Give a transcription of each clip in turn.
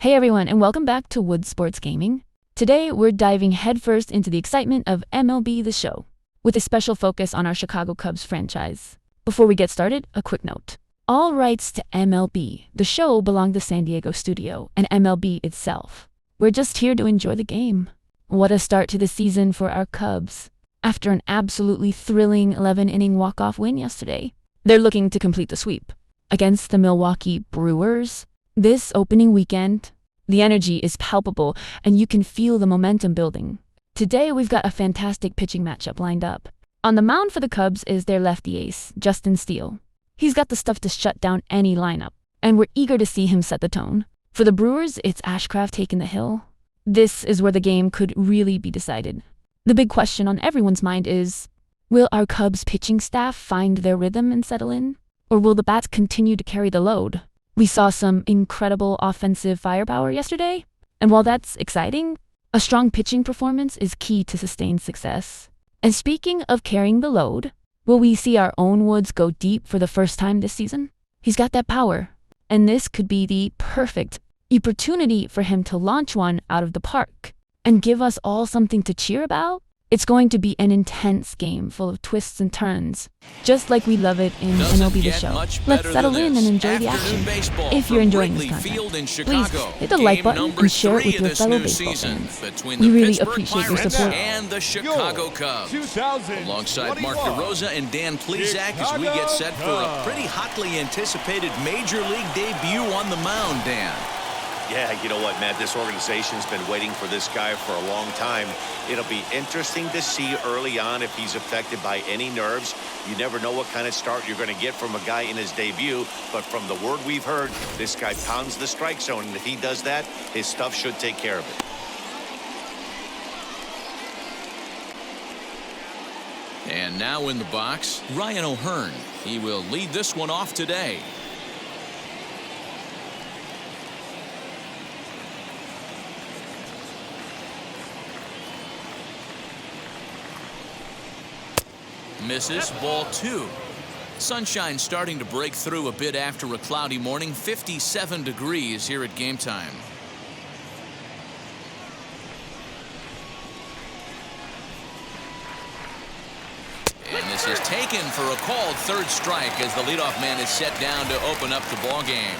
Hey everyone, and welcome back to Wood Sports Gaming. Today, we're diving headfirst into the excitement of MLB The Show, with a special focus on our Chicago Cubs franchise. Before we get started, a quick note. All rights to MLB The Show belong to San Diego studio and MLB itself. We're just here to enjoy the game. What a start to the season for our Cubs. After an absolutely thrilling 11-inning walk-off win yesterday, they're looking to complete the sweep against the Milwaukee Brewers. This opening weekend, the energy is palpable and you can feel the momentum building. Today, we've got a fantastic pitching matchup lined up. On the mound for the Cubs is their lefty ace, Justin Steele. He's got the stuff to shut down any lineup, and we're eager to see him set the tone. For the Brewers, it's Ashcraft taking the hill. This is where the game could really be decided. The big question on everyone's mind is, will our Cubs pitching staff find their rhythm and settle in? Or will the bats continue to carry the load? We saw some incredible offensive firepower yesterday, and while that's exciting, a strong pitching performance is key to sustained success. And speaking of carrying the load, will we see our own Woods go deep for the first time this season? He's got that power, and this could be the perfect opportunity for him to launch one out of the park and give us all something to cheer about. It's going to be an intense game full of twists and turns, just like we love it in MLB The Show. Let's settle in and enjoy the action. If you're enjoying this content, please hit the like button and share it with your fellow baseball fans. We really appreciate your support. And the Chicago Cubs, alongside Mark DeRosa and Dan Plesac, as we get set for a pretty hotly anticipated Major League debut on the mound, Dan. Yeah, you know what, Matt? This organization's been waiting for this guy for a long time. It'll be interesting to see early on if he's affected by any nerves. You never know what kind of start you're going to get from a guy in his debut, but from the word we've heard, this guy pounds the strike zone, and if he does that, his stuff should take care of it. And now in the box, Ryan O'Hearn. He will lead this one off today. Misses, ball 2. Sunshine starting to break through a bit after a cloudy morning. 57 degrees here at game time. And this is taken for a called third strike as the leadoff man is set down to open up the ball game.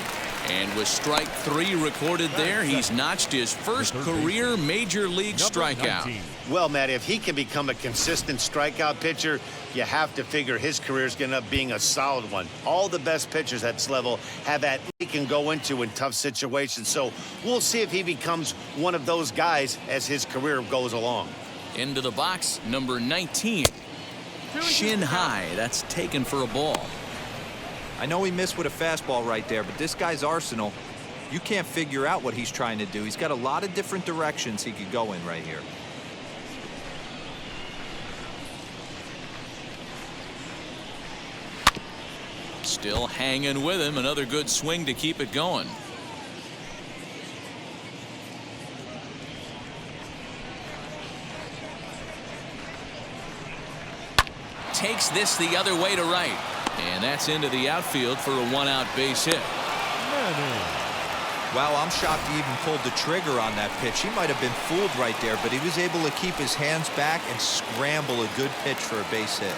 And with strike 3 recorded there, he's notched his first career major league strikeout. Well, Matt, if he can become a consistent strikeout pitcher, you have to figure his career is going to end up being a solid one. All the best pitchers at this level have that he can go into in tough situations. So we'll see if he becomes one of those guys as his career goes along. Into the box, number 19. Shin high. That's taken for a ball. I know he missed with a fastball right there, but this guy's arsenal, you can't figure out what he's trying to do. He's got a lot of different directions he could go in right here. Still hanging with him. Another good swing to keep it going. Takes this the other way to right. And that's into the outfield for a one-out base hit. Wow, I'm shocked he even pulled the trigger on that pitch. He might have been fooled right there, but he was able to keep his hands back and scramble a good pitch for a base hit.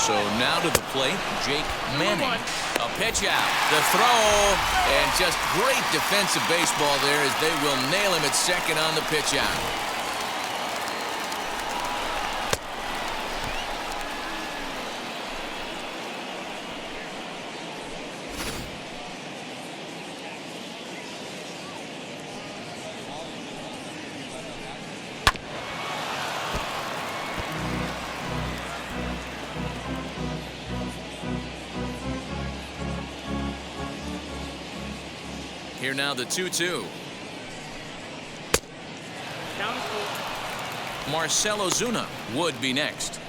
So now to the plate, Jake Manning. A pitch out, the throw, and just great defensive baseball there as they will nail him at second on the pitch out. Here now the 2-2. Marcell Ozuna would be next.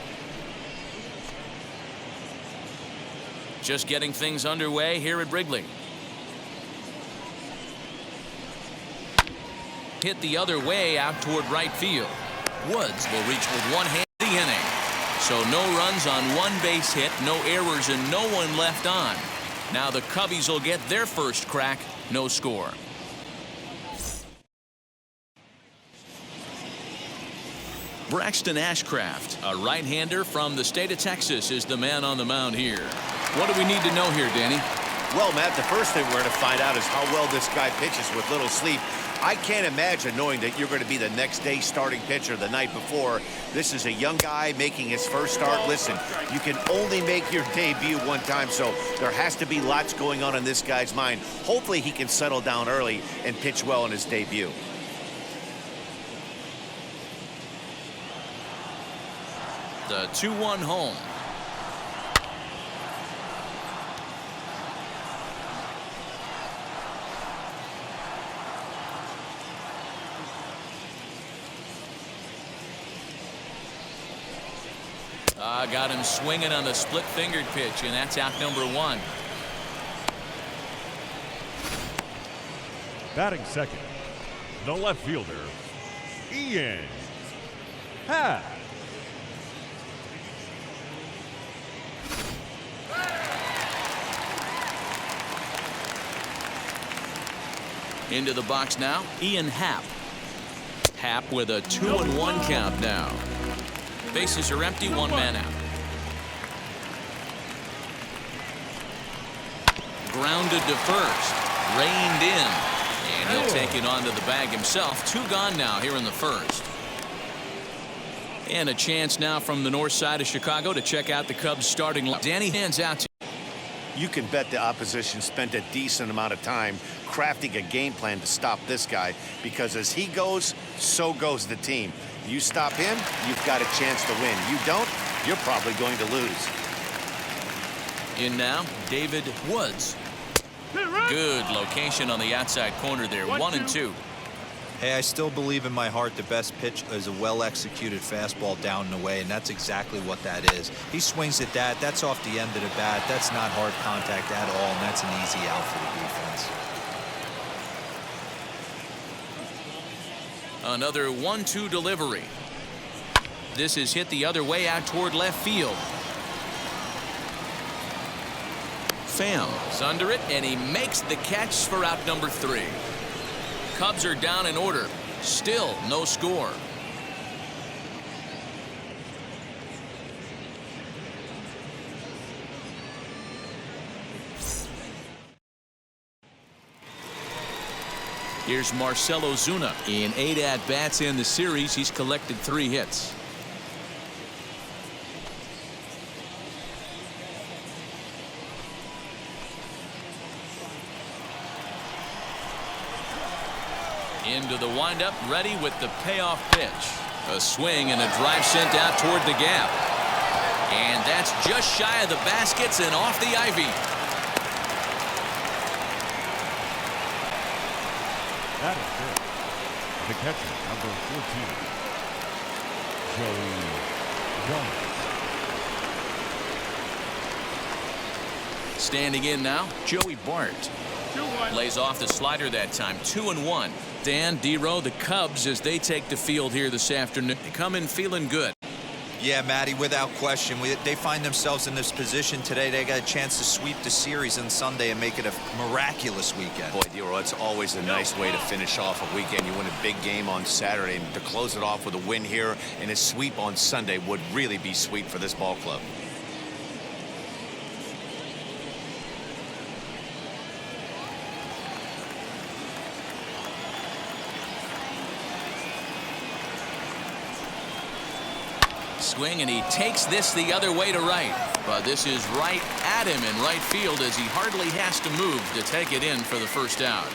Just getting things underway here at Wrigley. Hit the other way out toward right field. Woods will reach with one hand the inning. So no runs on one base hit, no errors, and no one left on. Now the Cubbies will get their first crack, no score. Braxton Ashcraft, a right-hander from the state of Texas, is the man on the mound here. What do we need to know here, Danny? Well, Matt, the first thing we're going to find out is how well this guy pitches with little sleep. I can't imagine knowing that you're going to be the next day starting pitcher the night before. This is a young guy making his first start. Listen, you can only make your debut one time, so there has to be lots going on in this guy's mind. Hopefully he can settle down early and pitch well in his debut. The 2-1 home. Got him swinging on the split-fingered pitch, and that's out number one. Batting second, the left fielder, Ian Happ. Into the box now, Ian Happ. Happ with a 2-1 count now. Bases are empty, one man out. Grounded to first, reined in, and he'll take it onto the bag himself. Two gone now here in the first. And a chance now from the north side of Chicago to check out the Cubs starting line. Danny hands out to You can bet the opposition spent a decent amount of time crafting a game plan to stop this guy, because as he goes, so goes the team. You stop him, you've got a chance to win. You don't, you're probably going to lose. in now, David Woods. Good location on the outside corner there. 1-2. Hey, I still believe in my heart the best pitch is a well-executed fastball down and away, and that's exactly what that is. He swings at that. That's off the end of the bat. That's not hard contact at all, and that's an easy out for the defense. Another 1-2 delivery. This is hit the other way out toward left field. Pham is under it, and he makes the catch for out number 3. Cubs are down in order. Still no score. Here's Marcell Ozuna. In 8 at-bats in the series, he's collected 3 hits. Into the windup, ready with the payoff pitch. A swing and a drive sent out toward the gap. And that's just shy of the baskets and off the ivy. That is good. The catcher, number 14, Joey Jones. Standing in now, Joey Bart. Lays off the slider that time. 2-1. Dan, D-Row, the Cubs, as they take the field here this afternoon, they come in feeling good. Yeah, Matty, without question. They find themselves in this position today. They got a chance to sweep the series on Sunday and make it a miraculous weekend. Boy, D-Row, it's always a nice way to finish off a weekend. You win a big game on Saturday, and to close it off with a win here and a sweep on Sunday would really be sweet for this ball club. Swing, and he takes this the other way to right. But this is right at him in right field as he hardly has to move to take it in for the first out.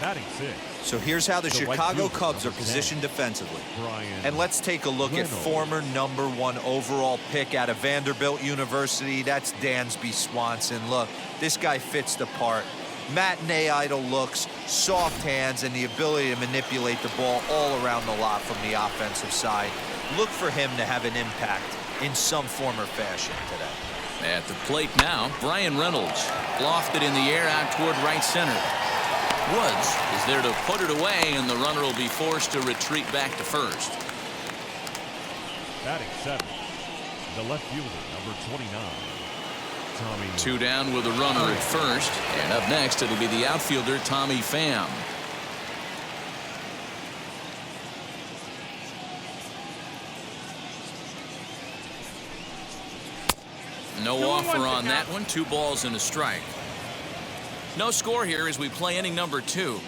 Batting 6. So here's how the Chicago Cubs are positioned defensively. And let's take a look at former #1 overall pick out of Vanderbilt University. That's Dansby Swanson. Look, this guy fits the part. Matinee idol looks, soft hands, and the ability to manipulate the ball all around the lot from the offensive side. Look for him to have an impact in some form or fashion today. At the plate now, Brian Reynolds. Lofted in the air out toward right center. Woods is there to put it away, and the runner will be forced to retreat back to first. Batting seventh, the left fielder, number 29, Tommy. 2 down with a runner at first, and up next it'll be the outfielder Tommy Pham. No offer on that one. 2 balls and a strike. No score here as we play inning number 2.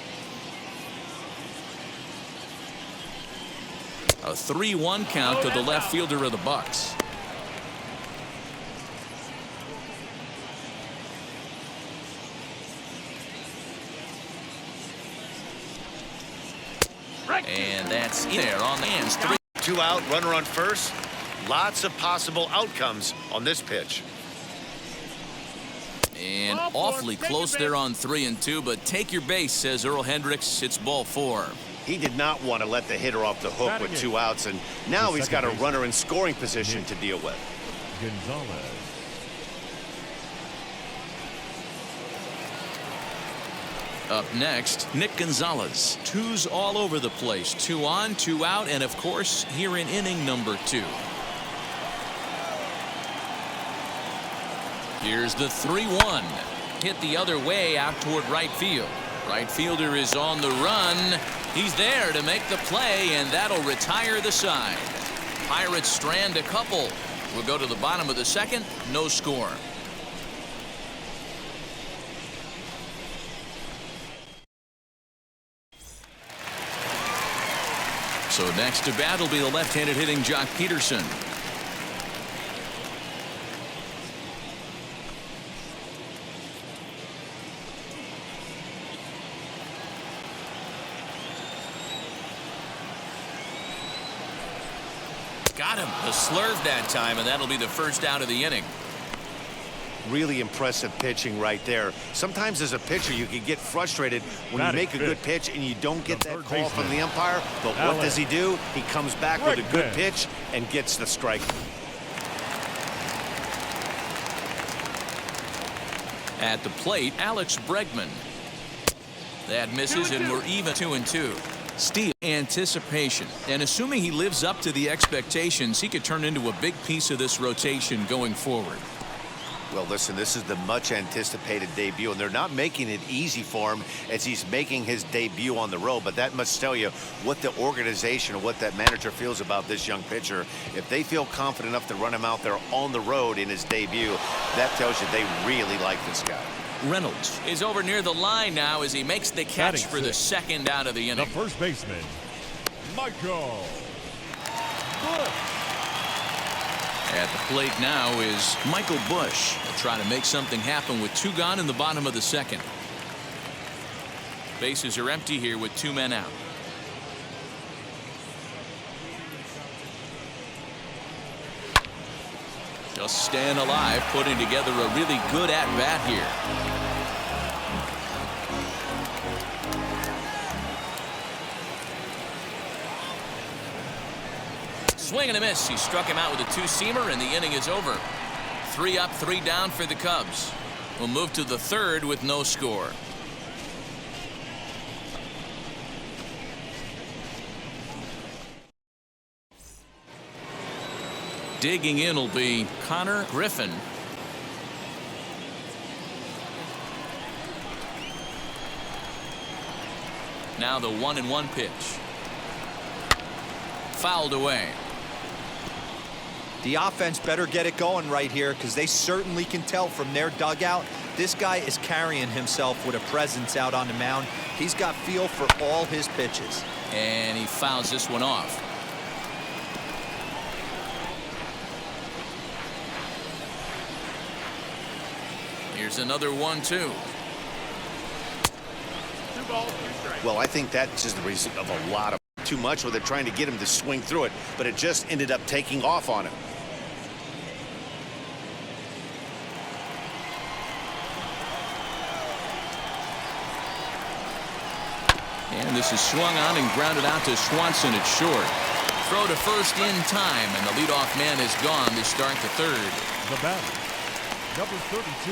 A 3-1 count to the left fielder of the Bucks. And that's in there on the hands. 2 out, runner on first. Lots of possible outcomes on this pitch. And awfully close there on 3 and 2, but take your base, says Earl Hendricks. It's ball 4. He did not want to let the hitter off the hook with 2 outs, and now he's got a runner in scoring position to deal with. Gonzalez. Up next, Nick Gonzalez. 2s all over the place. 2 on, 2 out, and of course, here in inning number 2. Here's the 3-1. Hit the other way out toward right field. Right fielder is on the run. He's there to make the play, and that'll retire the side. Pirates strand a couple. We'll go to the bottom of the second. No score. So next to bat will be the left-handed hitting Jock Peterson. Got him. A slurve that time, and that'll be the first out of the inning. Really impressive pitching right there. Sometimes as a pitcher you can get frustrated when you make a good pitch and you don't get that call from the umpire. But what does he do? He comes back with a good pitch and gets the strike. At the plate, Alex Bregman. That misses, and we're even 2 and 2. Steve, anticipation, and assuming he lives up to the expectations, he could turn into a big piece of this rotation going forward. Well, listen, this is the much anticipated debut, and they're not making it easy for him as he's making his debut on the road. But that must tell you what the organization or what that manager feels about this young pitcher. If they feel confident enough to run him out there on the road in his debut, that tells you they really like this guy. Reynolds is over near the line now as he makes the catch for the second out of the inning. The first baseman, Michael Bush. At the plate now is Michael Bush. They'll try to make something happen with 2 gone in the bottom of the second. Bases are empty here with 2 men out. Just staying alive, putting together a really good at-bat here. Swing and a miss. He struck him out with a 2-seamer, and the inning is over. 3 up, 3 down for the Cubs. We'll move to the third with no score. Digging in will be Connor Griffin. Now the 1-1 pitch. Fouled away. The offense better get it going right here, because they certainly can tell from their dugout this guy is carrying himself with a presence out on the mound. He's got feel for all his pitches. And he fouls this one off. Here's another 1-2. Well, I think that's just the result of a lot of too much where they're trying to get him to swing through it, but it just ended up taking off on him. And this is swung on and grounded out to Swanson at short. Throw to first in time, and the leadoff man is gone to start the third. The batter, number 32.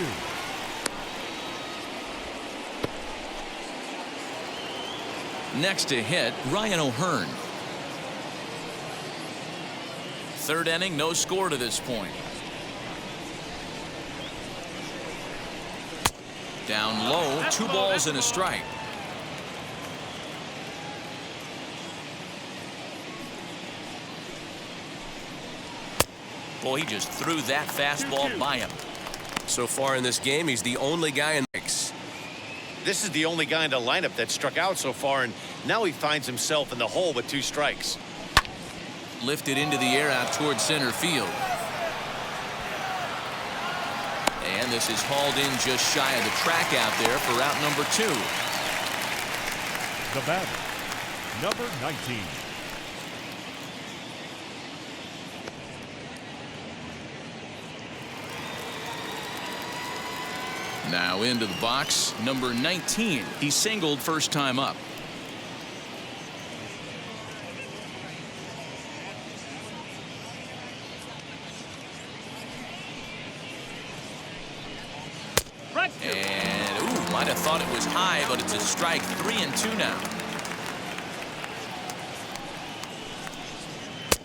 Next to hit, Ryan O'Hearn. Third inning, no score to this point. Down low, 2 balls and a strike. Boy, he just threw that fastball by him. So far in this game, he's the only guy in the mix. This is the only guy in the lineup that struck out so far, and now he finds himself in the hole with 2 strikes. Lifted into the air out towards center field. And this is hauled in just shy of the track out there for out number 2. The batter, number 19. Now into the box, number 19. He singled first time up. And, ooh, might have thought it was high, but it's a strike. 3-2 now.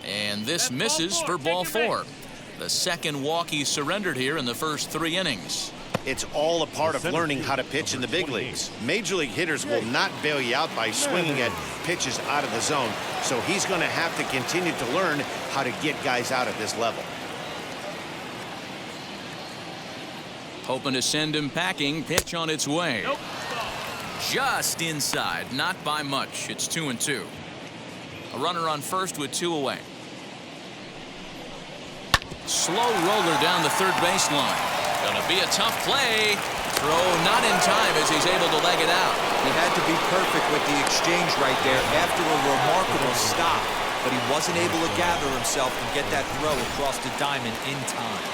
And this misses for ball 4. The second walk he surrendered here in the first 3 innings. It's all a part of learning how to pitch in the big leagues. Major league hitters will not bail you out by swinging at pitches out of the zone, so he's going to have to continue to learn how to get guys out at this level. Hoping to send him packing. Pitch on its way. Nope. Just inside, not by much. It's 2-2. A runner on first with 2 away. Slow roller down the third baseline. Gonna be a tough play. Throw not in time as he's able to leg it out. He had to be perfect with the exchange right there after a remarkable stop, but he wasn't able to gather himself and get that throw across the diamond in time.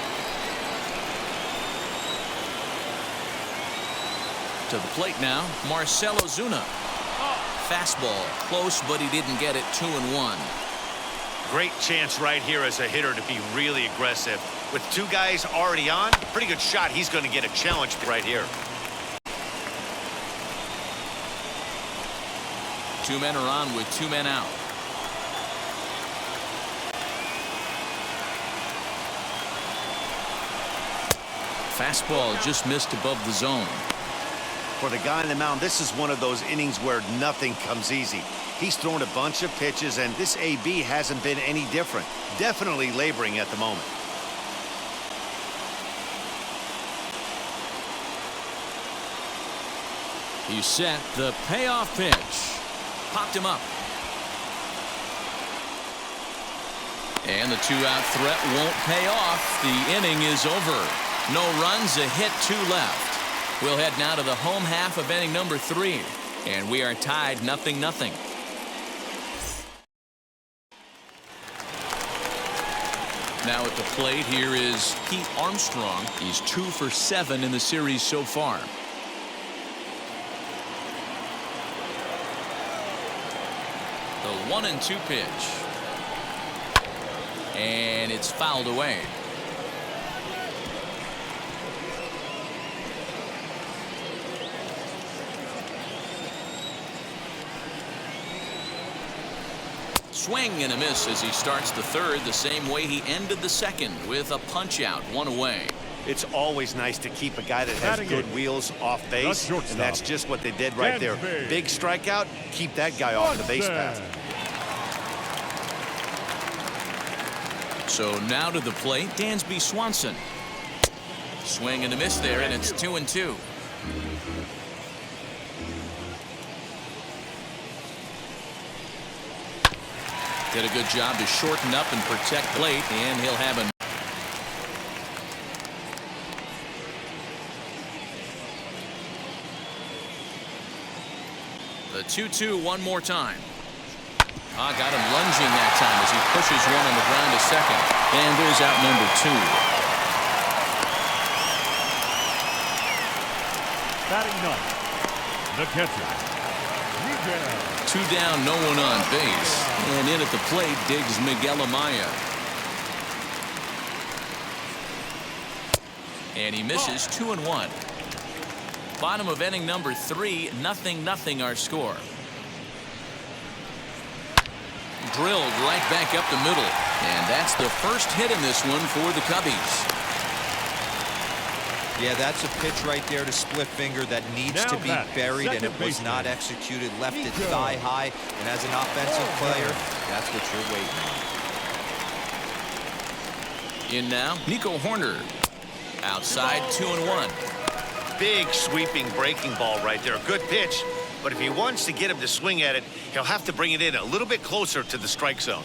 To the plate now, Marcell Ozuna. Fastball close, but he didn't get it. 2-1. Great chance right here as a hitter to be really aggressive. With 2 guys already on, pretty good shot. He's going to get a challenge right here. 2 men are on with 2 men out. Fastball just missed above the zone. For the guy on the mound, this is one of those innings where nothing comes easy. He's thrown a bunch of pitches, and this AB hasn't been any different. Definitely laboring at the moment. He's set. The payoff pitch. Popped him up. And the 2-out threat won't pay off. The inning is over. No runs, a hit, 2 left. We'll head now to the home half of inning number 3. And we are tied 0-0. Now at the plate here is Pete Armstrong. He's 2 for 7 in the series so far. The 1-2 pitch. And it's fouled away. Swing and a miss as he starts the third the same way he ended the second with a punch out, 1 away. It's always nice to keep a guy that has good wheels off base, and that's just what they did right there. Big strikeout, keep that guy off the base path. So now to the plate, Dansby Swanson. Swing and a miss there, and it's 2-2. Did a good job to shorten up and protect the plate, and he'll have a the 2-2 one more time. Got him lunging that time as he pushes one on the ground to second. And there's out number 2. Batting ninth, the catcher. 2 down, no one on base. And in at the plate digs Miguel Amaya. And he misses 2-1. Bottom of inning number 3, 0-0 our score. drilled right back up the middle. And that's the first hit in this one for the Cubbies. Yeah, that's a pitch right there to split finger that needs to be buried, and it was not executed. Left it thigh high, and as an offensive player, that's what you're waiting on. In now, Nico Horner. Outside, 2-1. Big sweeping breaking ball right there. A good pitch, but if he wants to get him to swing at it, he'll have to bring it in a little bit closer to the strike zone.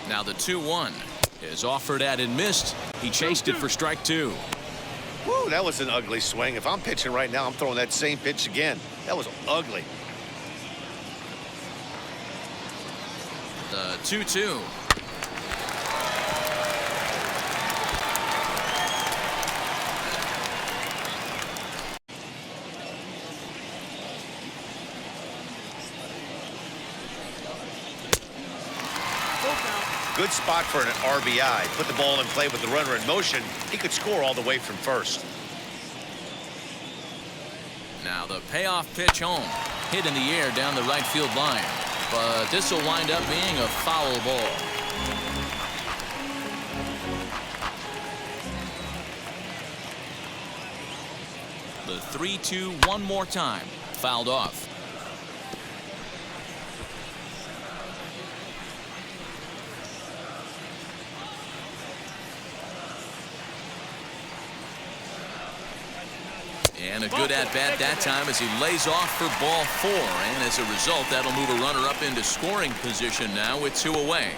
Now the 2-1 is offered at and missed. He chased it for strike 2. Woo, that was an ugly swing. If I'm pitching right now, I'm throwing that same pitch again. That was ugly. The 2-2. Good spot for an RBI. Put the ball in play with the runner in motion. He could score all the way from first. Now the payoff pitch home. Hit in the air down the right field line. But this will wind up being a foul ball. The 3-2 one more time. Fouled off. And a good at-bat that time as he lays off for ball 4. And as a result, that'll move a runner up into scoring position now with 2 away.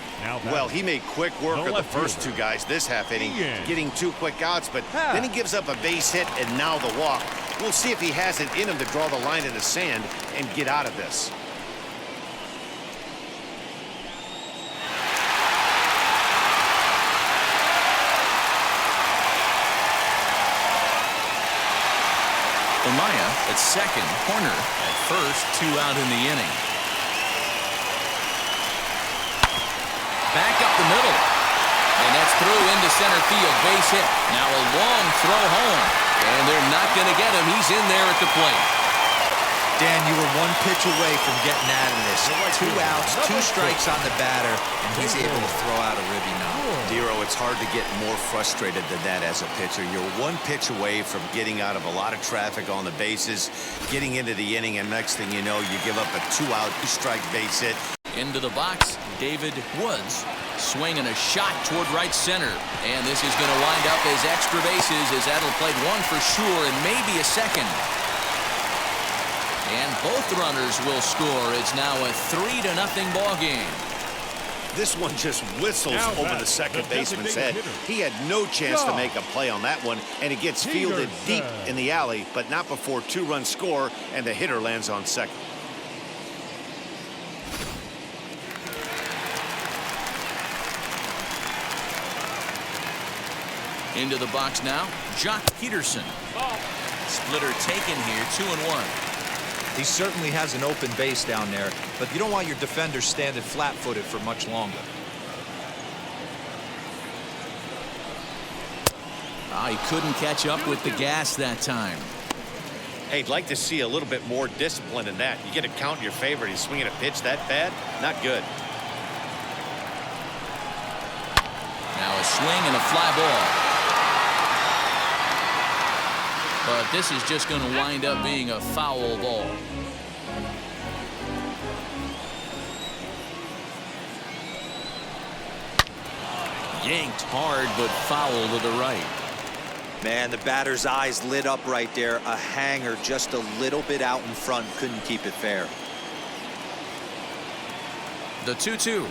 Well, he made quick work of the first 2 guys this half inning, getting 2 quick outs, but then he gives up a base hit and now the walk. We'll see if he has it in him to draw the line in the sand and get out of this. Amaya at second, Horner at first, 2 out in the inning. Back up the middle. And that's through into center field, base hit. Now a long throw home. And they're not going to get him. He's in there at the plate. Dan, you were 1 pitch away from getting out of this. 2 outs, 2 strikes on the batter, and he's able to throw out a ribby knock. Dero, it's hard to get more frustrated than that as a pitcher. You're 1 pitch away from getting out of a lot of traffic on the bases, getting into the inning, and next thing you know, you give up a 2-out, 2-strike base hit. Into the box, David Woods swinging a shot toward right center. And this is going to wind up as extra bases as that'll play 1 for sure and maybe a second. And both runners will score. It's now a 3-0 ball game. This one just whistles over the second baseman's head. He had no chance to make a play on that one, and it gets fielded deep in the alley, but not before 2 runs score, and the hitter lands on second. Into the box now, Jock Peterson. Splitter taken here, 2-1. He certainly has an open base down there, but you don't want your defender standing flat-footed for much longer. He couldn't catch up with the gas that time. Hey, I'd like to see a little bit more discipline in that. You get a count in your favor, and he's swinging a pitch that bad? Not good. Now a swing and a fly ball. But this is just going to wind up being a foul ball. Yanked hard, but foul to the right. Man, the batter's eyes lit up right there. A hanger just a little bit out in front. Couldn't keep it fair. The 2-2.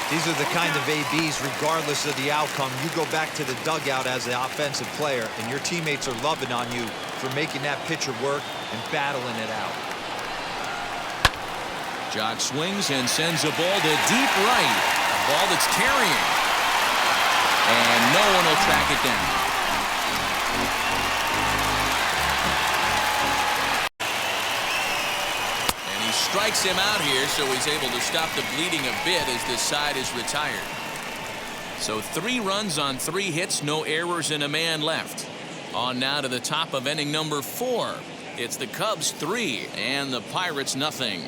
These are the kind of ABs, regardless of the outcome. You go back to the dugout as the offensive player, and your teammates are loving on you for making that pitcher work and battling it out. Jock swings and sends a ball to deep right. A ball that's carrying. And no one will track it down. Strikes him out here, so he's able to stop the bleeding a bit as this side is retired. So 3 runs on 3 hits, no errors, and a man left. On now to the top of inning number 4. It's the Cubs 3 and the Pirates nothing.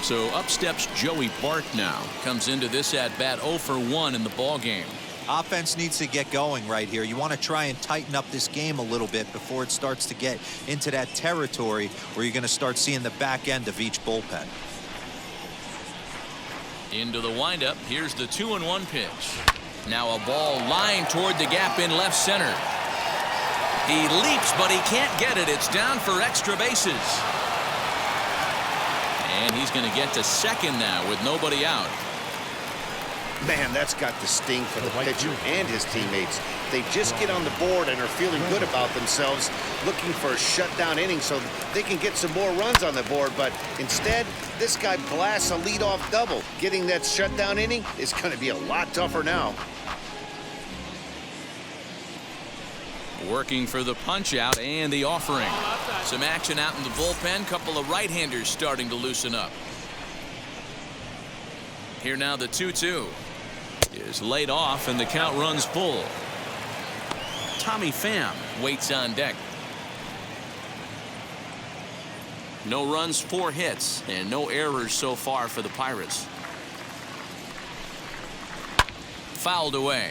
So up steps Joey Bart now. Comes into this at bat 0 for 1 in the ball game. Offense needs to get going right here. You want to try and tighten up this game a little bit before it starts to get into that territory where you're going to start seeing the back end of each bullpen. Into the windup. Here's the 2-1 pitch. Now a ball lined toward the gap in left center. He leaps, but he can't get it. It's down for extra bases. And he's going to get to second now with nobody out. Man, that's got the sting for the pitcher and his teammates. They just get on the board and are feeling good about themselves, looking for a shutdown inning so they can get some more runs on the board. But instead, this guy blasts a leadoff double. Getting that shutdown inning is going to be a lot tougher now. Working for the punch out and the offering. Some action out in the bullpen. Couple of right-handers starting to loosen up. Here now the 2-2 is laid off and the count runs full. Tommy Pham waits on deck. No runs, 4 hits, and no errors so far for the Pirates. Fouled away.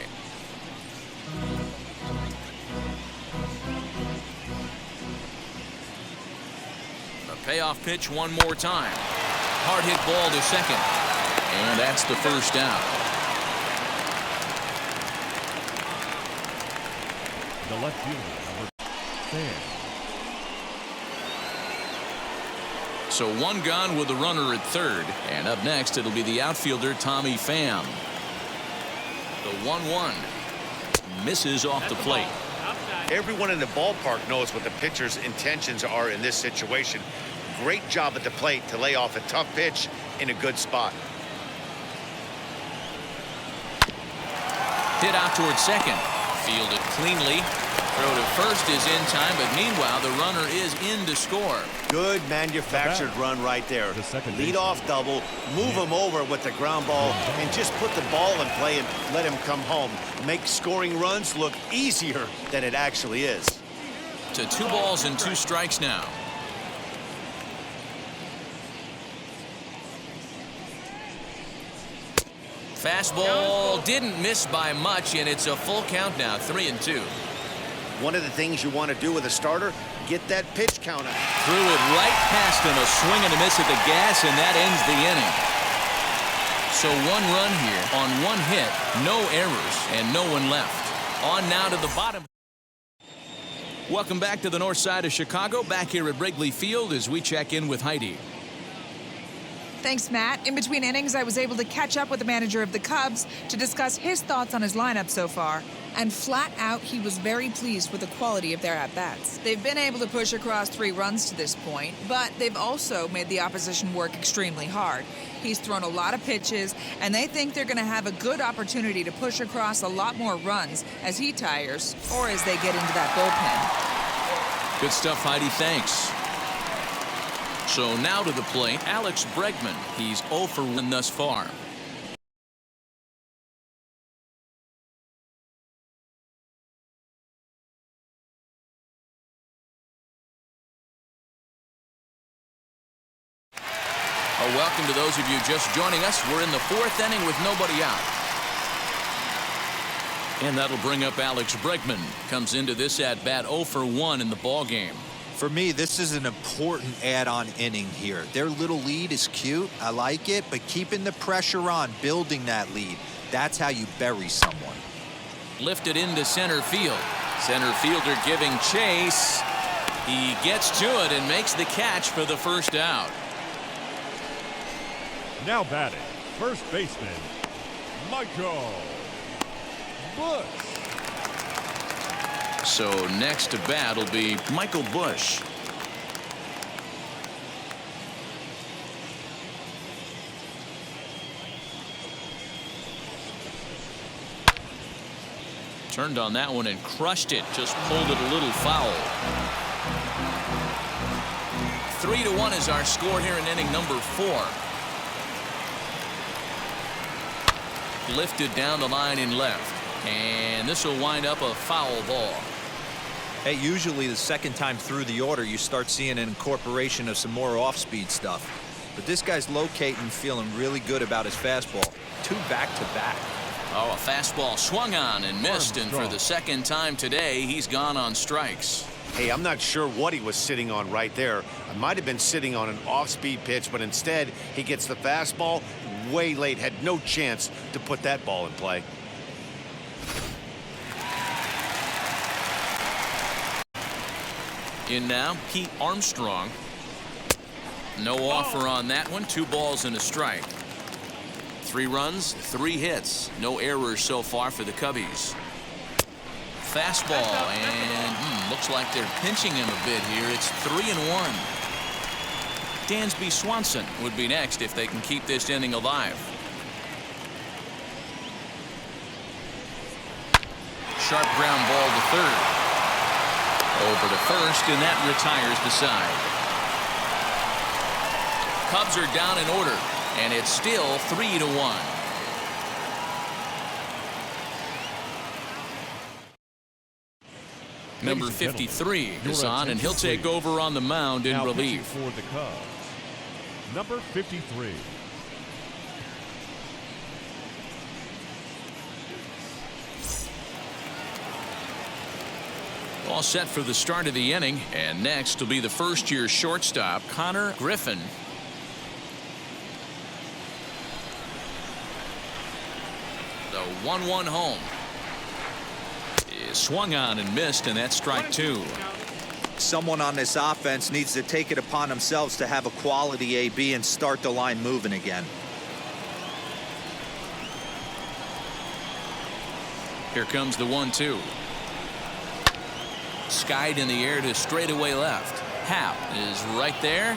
A payoff pitch one more time. Hard hit ball to second. And that's the first down. The left fielder, number Pham. So one gone with the runner at third. And up next, it'll be the outfielder, Tommy Pham. The 1-1 misses off the plate. Everyone in the ballpark knows what the pitcher's intentions are in this situation. Great job at the plate to lay off a tough pitch in a good spot. Hit out towards second. Fielded cleanly. Throw to first is in time, but meanwhile the runner is in to score. Good manufactured run right there. Lead off double, move him over with the ground ball, and just put the ball in play and let him come home. Make scoring runs look easier than it actually is. To 2 balls and 2 strikes now. Fastball didn't miss by much, and it's a full count now, 3-2. One of the things you want to do with a starter, get that pitch count up. Threw it right past him, a swing and a miss at the gas, and that ends the inning. So 1 run here on 1 hit, no errors, and no one left. On now to the bottom. Welcome back to the north side of Chicago, back here at Wrigley Field as we check in with Heidi. Thanks, Matt. In between innings, I was able to catch up with the manager of the Cubs to discuss his thoughts on his lineup so far. And flat out, he was very pleased with the quality of their at-bats. They've been able to push across 3 runs to this point, but they've also made the opposition work extremely hard. He's thrown a lot of pitches, and they think they're going to have a good opportunity to push across a lot more runs as he tires or as they get into that bullpen. Good stuff, Heidi. Thanks. So now to the plate, Alex Bregman. He's 0 for 1 thus far. Welcome to those of you just joining us. We're in the 4th inning with nobody out. And that'll bring up Alex Bregman. Comes into this at-bat 0 for 1 in the ball game. For me, this is an important add-on inning here. Their little lead is cute. I like it, but keeping the pressure on, building that lead, that's how you bury someone. Lifted into center field. Center fielder giving chase. He gets to it and makes the catch for the first out. Now batting, first baseman, Michael Busch. So next to bat will be Michael Busch. Turned on that one and crushed it. Just pulled it a little foul. 3-1 is our score here in inning number 4. lifted down the line in left. And this will wind up a foul ball. Hey, usually the second time through the order, you start seeing an incorporation of some more off-speed stuff. But this guy's locating, feeling really good about his fastball. 2 back-to-back. Oh, a fastball swung on and missed, and for the second time today, he's gone on strikes. Hey, I'm not sure what he was sitting on right there. I might have been sitting on an off-speed pitch, but instead he gets the fastball way late, had no chance to put that ball in play. In now, Pete Armstrong. No offer on that one. 2 balls and a strike. 3 runs, 3 hits. No errors so far for the Cubbies. Fastball, and looks like they're pinching him a bit here. It's 3-1. Dansby Swanson would be next if they can keep this inning alive. Sharp ground ball to third. Over to first, and that retires the side. Cubs are down in order, and it's still 3-1. Number 53 is on, and he'll take over on the mound in relief. For the Cubs, number 53. All set for the start of the inning, and next will be the first-year shortstop, Connor Griffin. The 1-1 home is swung on and missed, and that's strike 2. Someone on this offense needs to take it upon themselves to have a quality AB and start the line moving again. Here comes the 1-2. Skied in the air to straightaway left. Happ is right there.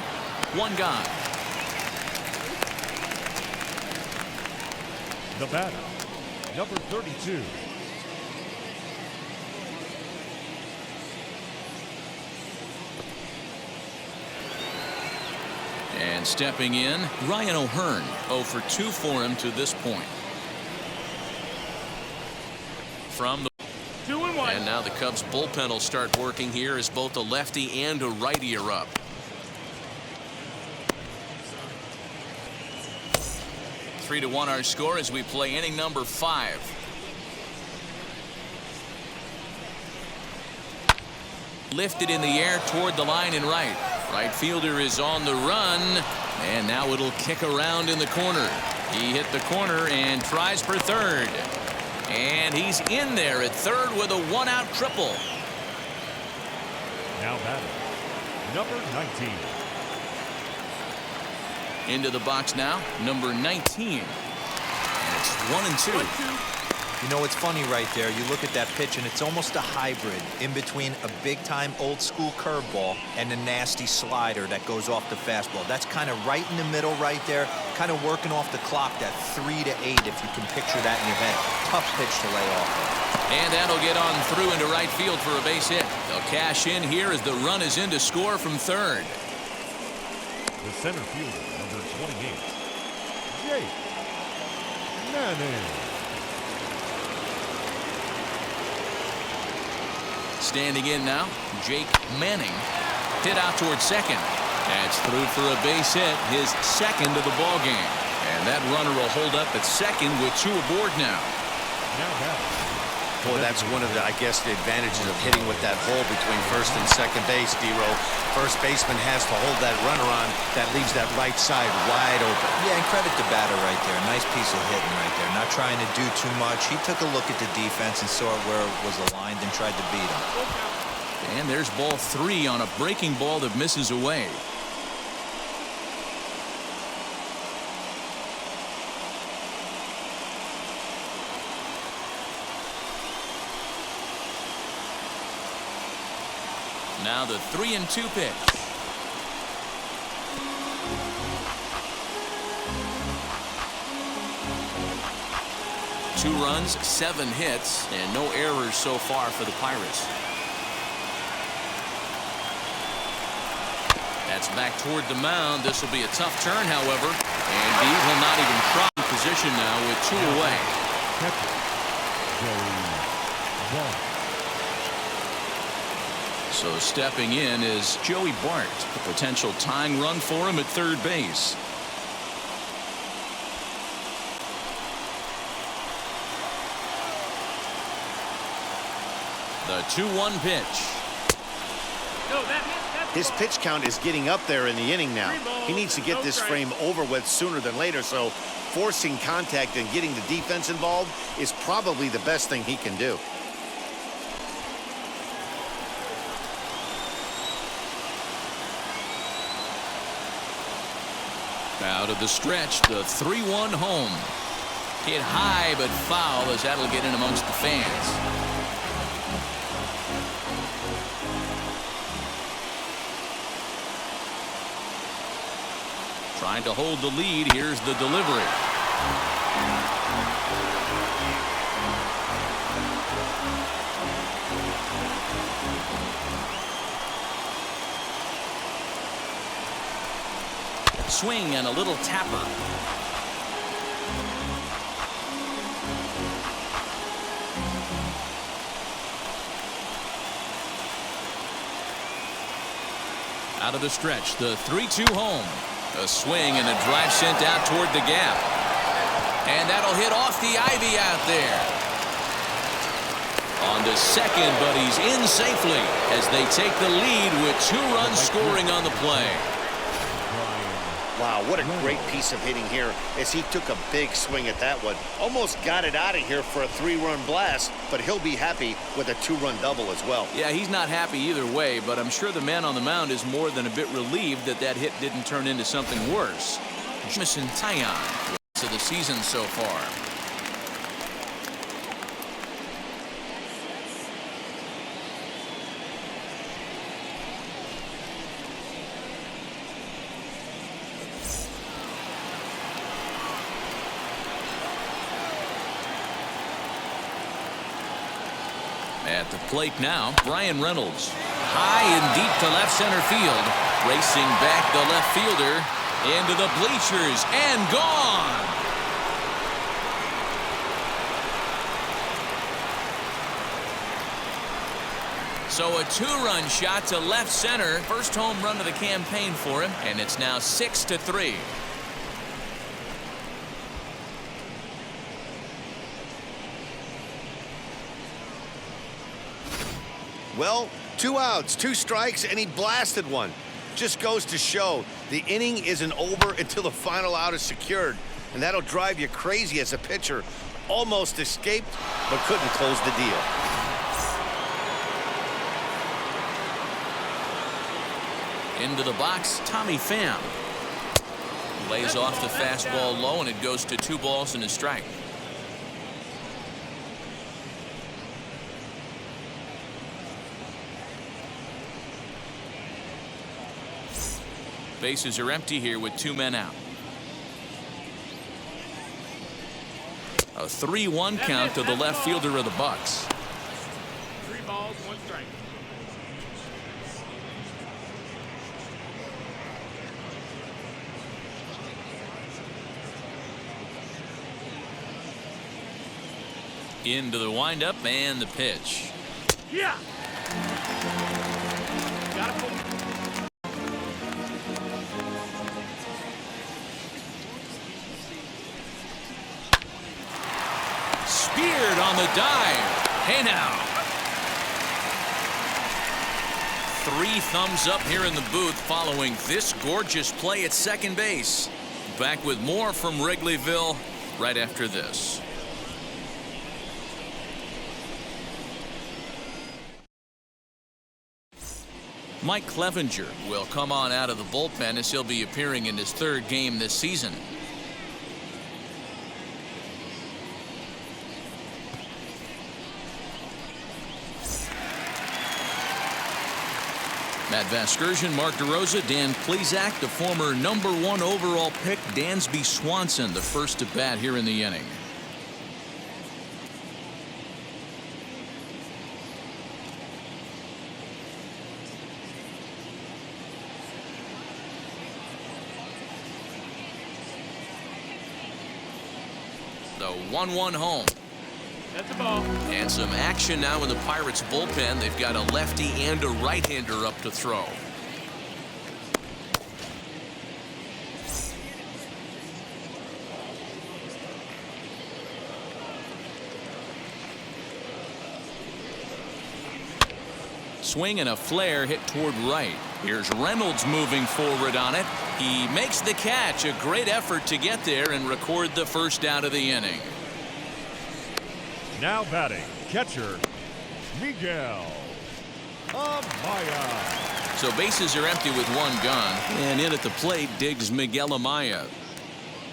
1 gone. The batter, number 32. And stepping in, Ryan O'Hearn. 0 for 2 for him to this point. From the and now the Cubs bullpen will start working here as both a lefty and a righty are up. Three to 1 our score as we play inning number 5. Lifted in the air toward the line in right. Right fielder is on the run, and now it'll kick around in the corner. He hit the corner and tries for third. And he's in there at third with a 1-out triple. Now batting, number 19. Into the box now, number 19. And it's 1-2. You know, it's funny right there. You look at that pitch, and it's almost a hybrid in between a big-time old-school curveball and a nasty slider that goes off the fastball. That's kind of right in the middle right there, kind of working off the clock, that 3 to 8, if you can picture that in your head. Tough pitch to lay off. And that'll get on through into right field for a base hit. They'll cash in here as the run is in to score from third. The center fielder, number 28, Jake Manning. Standing in now, Jake Manning. Hit out towards second. That's through for a base hit, his second of the ball game. And that runner will hold up at second with 2 aboard now. Boy, that's one of the, I guess, the advantages of hitting with that hole between first and second base, D-Row. First baseman has to hold that runner on. That leaves that right side wide open. Yeah, and credit the batter right there. Nice piece of hitting right there. Not trying to do too much. He took a look at the defense and saw where it was aligned and tried to beat him. And there's ball 3 on a breaking ball that misses away. Now the 3-2 pitch. Two runs, 7 hits, and no errors so far for the Pirates. That's back toward the mound. This will be a tough turn, however. And he will not even try position now with 2 away. Catcher, Joey Bart. So stepping in is Joey Bart, a potential tying run for him at third base. The 2-1 pitch. His pitch count is getting up there in the inning now. He needs to get this frame over with sooner than later, so forcing contact and getting the defense involved is probably the best thing he can do. Out of the stretch, the 3-1 home. Hit high but foul, as that'll get in amongst the fans. Trying to hold the lead. Here's the delivery. Swing and a little tapper. Out of the stretch, the 3-2 home. A swing and a drive sent out toward the gap. And that'll hit off the ivy out there. On to second, but he's in safely as they take the lead with 2 runs scoring on the play. Wow, what a great piece of hitting here as he took a big swing at that one. Almost got it out of here for a 3-run blast, but he'll be happy with a 2-run double as well. Yeah, he's not happy either way, but I'm sure the man on the mound is more than a bit relieved that that hit didn't turn into something worse. Jamison Taillon to the season so far. At the plate now, Brian Reynolds. High and deep to left center field. Racing back the left fielder into the bleachers and gone. So a 2-run shot to left center. First home run of the campaign for him, and it's now 6-3. Well, 2 outs, 2 strikes, and he blasted one. Just goes to show the inning isn't over until the final out is secured, and that'll drive you crazy as a pitcher. Almost escaped, but couldn't close the deal. Into the box, Tommy Pham. Lays off the fastball low, and it goes to 2 balls and a strike. Bases are empty here with 2 men out. A 3-1 count to the left fielder of the Bucks. 3 balls, 1 strike. Into the windup and the pitch. Yeah. Got it. Speared on the dive. Hey now. 3 thumbs up here in the booth following this gorgeous play at second base. Back with more from Wrigleyville right after this. Mike Clevenger will come on out of the bullpen as he'll be appearing in his 3rd game this season. Matt Vasgersian, Mark DeRosa, Dan Plesac, the former #1 overall pick, Dansby Swanson, the first to bat here in the inning. The 1-1 home. Set the ball. And some action now in the Pirates bullpen. They've got a lefty and a right-hander up to throw. Swing and a flare hit toward right. Here's Reynolds moving forward on it. He makes the catch. A great effort to get there and record the first out of the inning. Now batting, catcher, Miguel Amaya. So bases are empty with one gun. And in at the plate digs Miguel Amaya.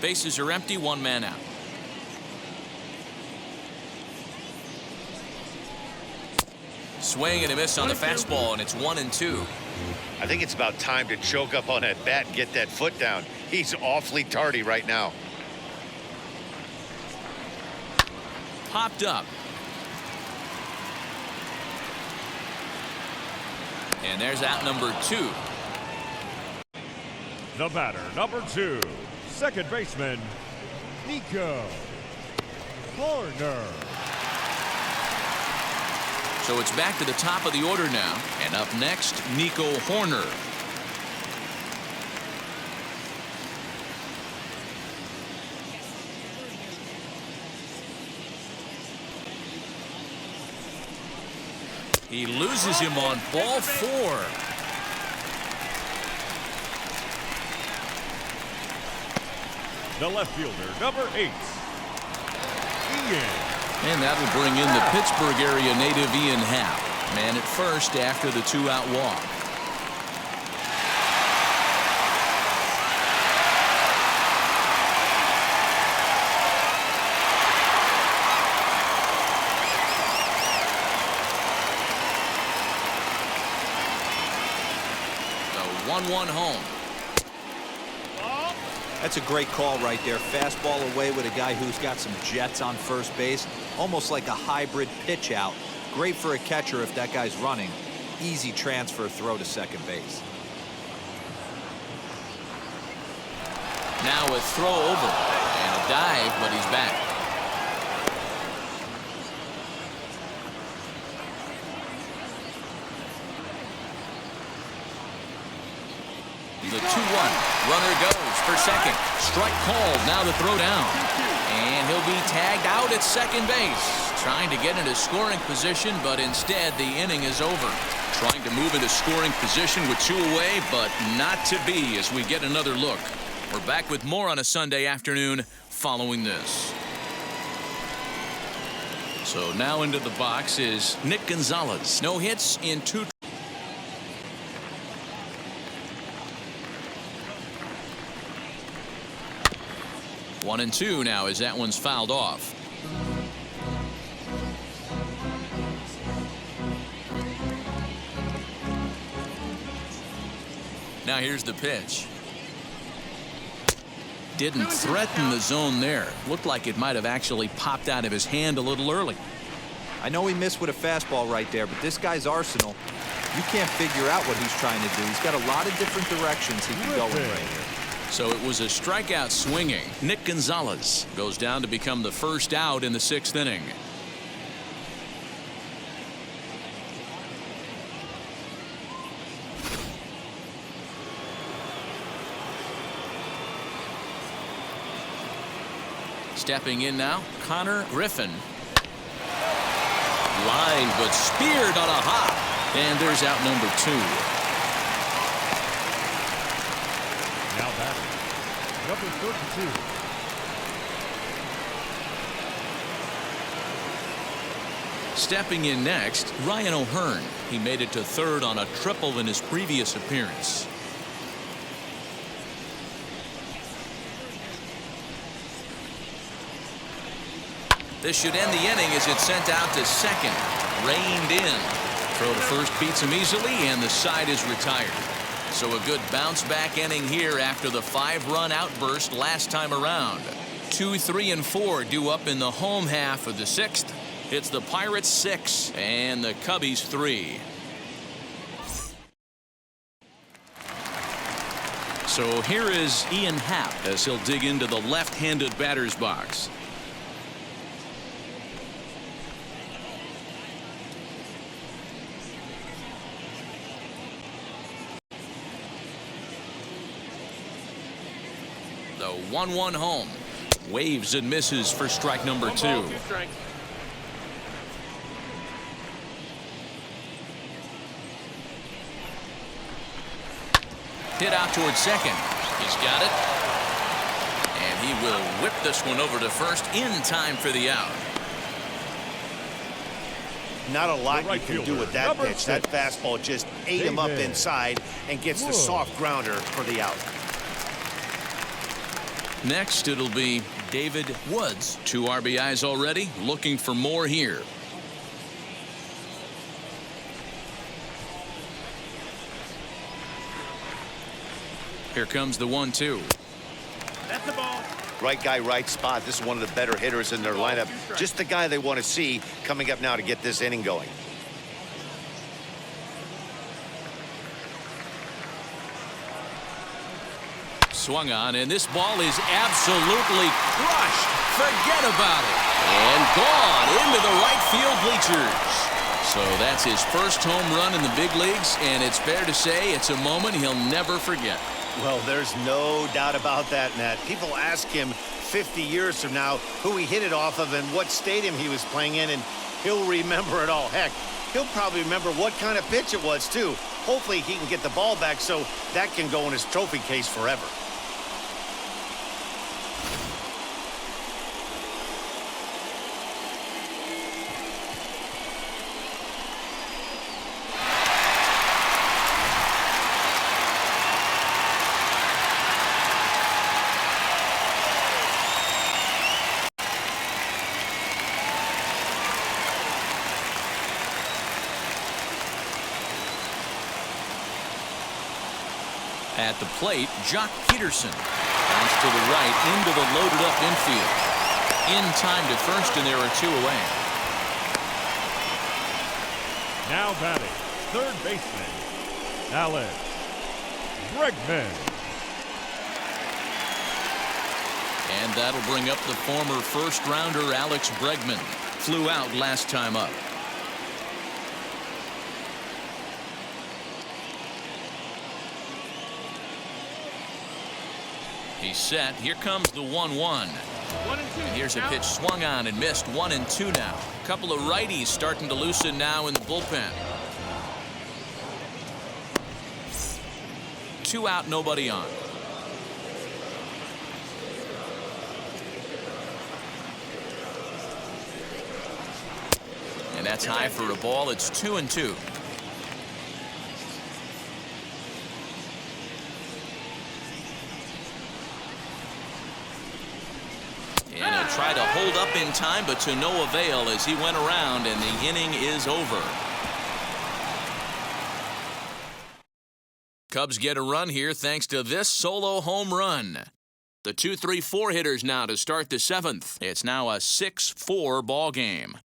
Bases are empty, one man out. Swing and a miss on the fastball, and it's 1-2. I think it's about time to choke up on that bat and get that foot down. He's awfully tardy right now. Popped up. And there's out number 2. The batter, number 2, second baseman, Nico Horner. So it's back to the top of the order now. And up next, Nico Horner. He loses him on ball 4. The left fielder, number 8, Ian. And that'll bring in the Pittsburgh area native Ian Happ. Man at first after the 2-out walk. The 1-1 home. That's a great call right there. Fastball away with a guy who's got some jets on first base. Almost like a hybrid pitch out. Great for a catcher if that guy's running. Easy transfer throw to second base. Now a throw over and a dive, but he's back. The 2-1. Runner goes for second. Strike called. Now the throw down. And he'll be tagged out at second base. Trying to get into scoring position, but instead the inning is over. Trying to move into scoring position with 2 away, but not to be as we get another look. We're back with more on a Sunday afternoon following this. So now into the box is Nick Gonzalez. No hits in 2. One and 2 now as that one's fouled off. Now here's the pitch. Didn't threaten the zone there. Looked like it might have actually popped out of his hand a little early. I know he missed with a fastball right there, but this guy's arsenal, you can't figure out what he's trying to do. He's got a lot of different directions he can go in right here. So it was a strikeout swinging. Nick Gonzalez goes down to become the first out in the 6th inning. Stepping in now, Connor Griffin. Line, but speared on a hop. And there's out number 2. Now batting, number 32. Stepping in next, Ryan O'Hearn. He made it to 3rd on a triple in his previous appearance. This should end the inning as it's sent out to second. Reined in. Throw to first beats him easily, and the side is retired. So a good bounce-back inning here after the 5-run outburst last time around. 2, 3, and 4 due up in the home half of the 6th. It's the Pirates 6 and the Cubbies 3. So here is Ian Happ as he'll dig into the left-handed batter's box. The 1-1 home. Waves and misses for strike number 2. 1 ball, 2 strikes. Hit out towards second. He's got it. And he will whip this one over to first in time for the out. Not a lot The right you can do fielder, with that number pitch. That 6. fastball just ate him up David inside and gets the soft grounder for the out. Next, it'll be David Woods. 2 RBIs already. Looking for more here. Here comes the 1-2. That's the ball. Right guy, right spot. This is one of the better hitters in their lineup. Just the guy they want to see coming up now to get this inning going. Swung on, and this ball is absolutely crushed. Forget about it. And gone into the right field bleachers. So that's his first home run in the big leagues, and it's fair to say it's a moment he'll never forget. Well, there's no doubt about that, Matt. People ask him 50 years from now who he hit it off of and what stadium he was playing in, and he'll remember it all. Heck, he'll probably remember what kind of pitch it was, too. Hopefully he can get the ball back so that can go in his trophy case forever. At the plate, Jock Peterson. Bounce to the right into the loaded up infield. In time to first, and there are 2 away. Now batting, third baseman, Alex Bregman. And that'll bring up the former first-rounder Alex Bregman. Flew out last time up. He's set. Here comes the 1-1. 1 and 2. And here's a pitch swung on and missed. 1-2 now. A couple of righties starting to loosen now in the bullpen. 2 out, nobody on. And that's high for a ball. It's 2-2. And he'll try to hold up in time, but to no avail as he went around, and the inning is over. Cubs get a run here thanks to this solo home run. The 2-3-4 hitters now to start the 7th. It's now a 6-4 ball game.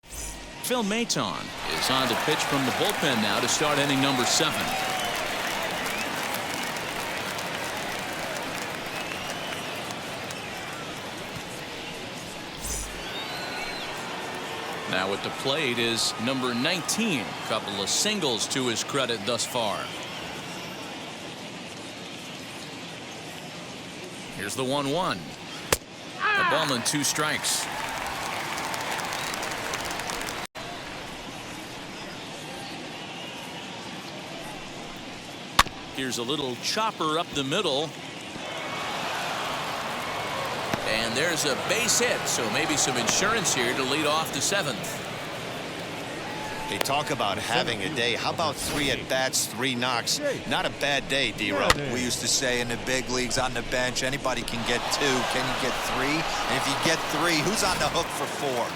Phil Maton is on to pitch from the bullpen now to start inning number 7. Now at the plate is number 19. A couple of singles to his credit thus far. Here's the 1-1. A ball and 2 strikes. Here's a little chopper up the middle. And there's a base hit, so maybe some insurance here to lead off the 7th. They talk about having a day. How about 3 at-bats, 3 knocks? Not a bad day, D-Ro. We used to say in the big leagues on the bench, anybody can get 2. Can you get 3? And if you get 3, who's on the hook for 4?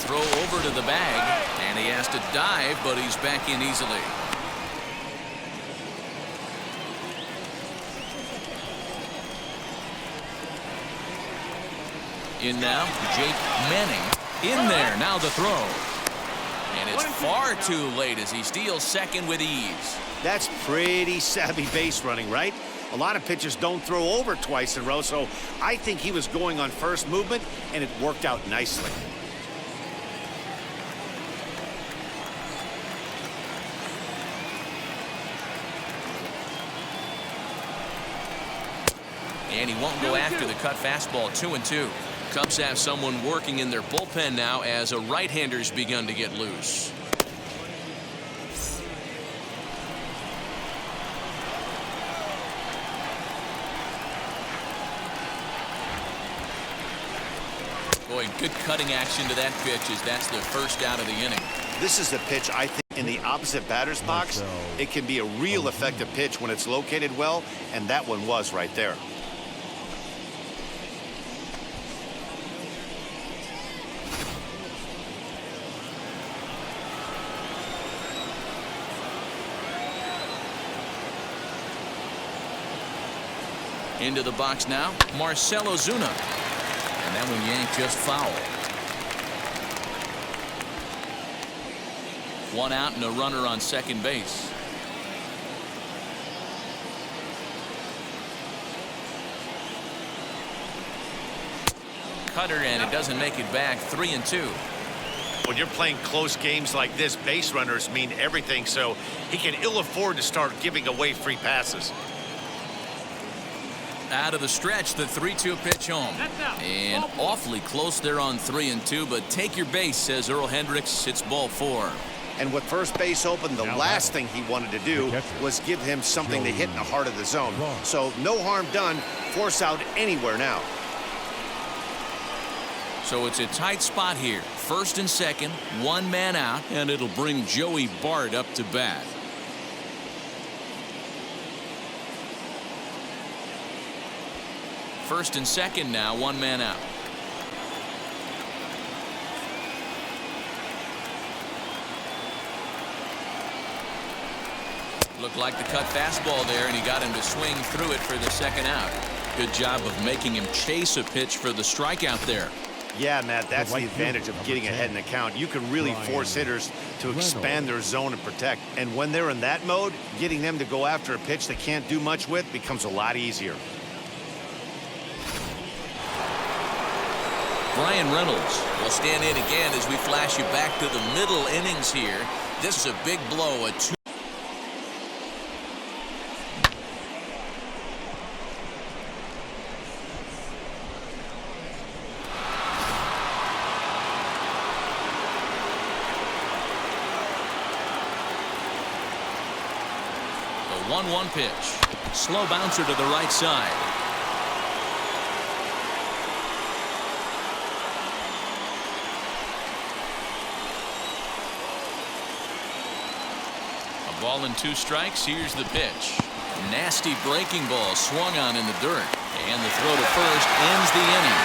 Throw over to the bag, and he has to dive, but he's back in easily. In now, Jake Manning. In there, now the throw. And it's far too late as he steals second with ease. That's pretty savvy base running, right? A lot of pitchers don't throw over twice in a row, so I think he was going on first movement, and it worked out nicely. And he won't go after the cut fastball. 2-2. Cubs have someone working in their bullpen now as a right-hander's begun to get loose. Boy, good cutting action to that pitch as that's the first out of the inning. This is a pitch, I think, in the opposite batter's box. It can be a real effective pitch when it's located well, and that one was right there. Into the box now, Marcell Ozuna. And that one yanked just foul. 1 out and a runner on second base. Cutter, and it doesn't make it back. 3-2. When you're playing close games like this, base runners mean everything, so he can ill afford to start giving away free passes. Out of the stretch, the 3-2 pitch home. And awfully close there on 3-2, but take your base, says Earl Hendricks. It's ball 4. And with first base open, the last thing he wanted to do was give him something to hit in the heart of the zone. So no harm done. Force out anywhere now. So it's a tight spot here. First and second, 1 man out, and it'll bring Joey Bart up to bat. First and second now, 1 man out. Looked like the cut fastball there, and he got him to swing through it for the second out. Good job of making him chase a pitch for the strikeout there. Yeah, Matt, that's the advantage of getting ahead in the count. You can really force hitters to expand their zone and protect. And when they're in that mode, getting them to go after a pitch they can't do much with becomes a lot easier. Brian Reynolds will stand in again as we flash you back to the middle innings here. This is a big blow, a 2. The 1-1 pitch. Slow bouncer to the right side. Ball and 2 strikes. Here's the pitch. Nasty breaking ball swung on in the dirt. And the throw to first ends the inning.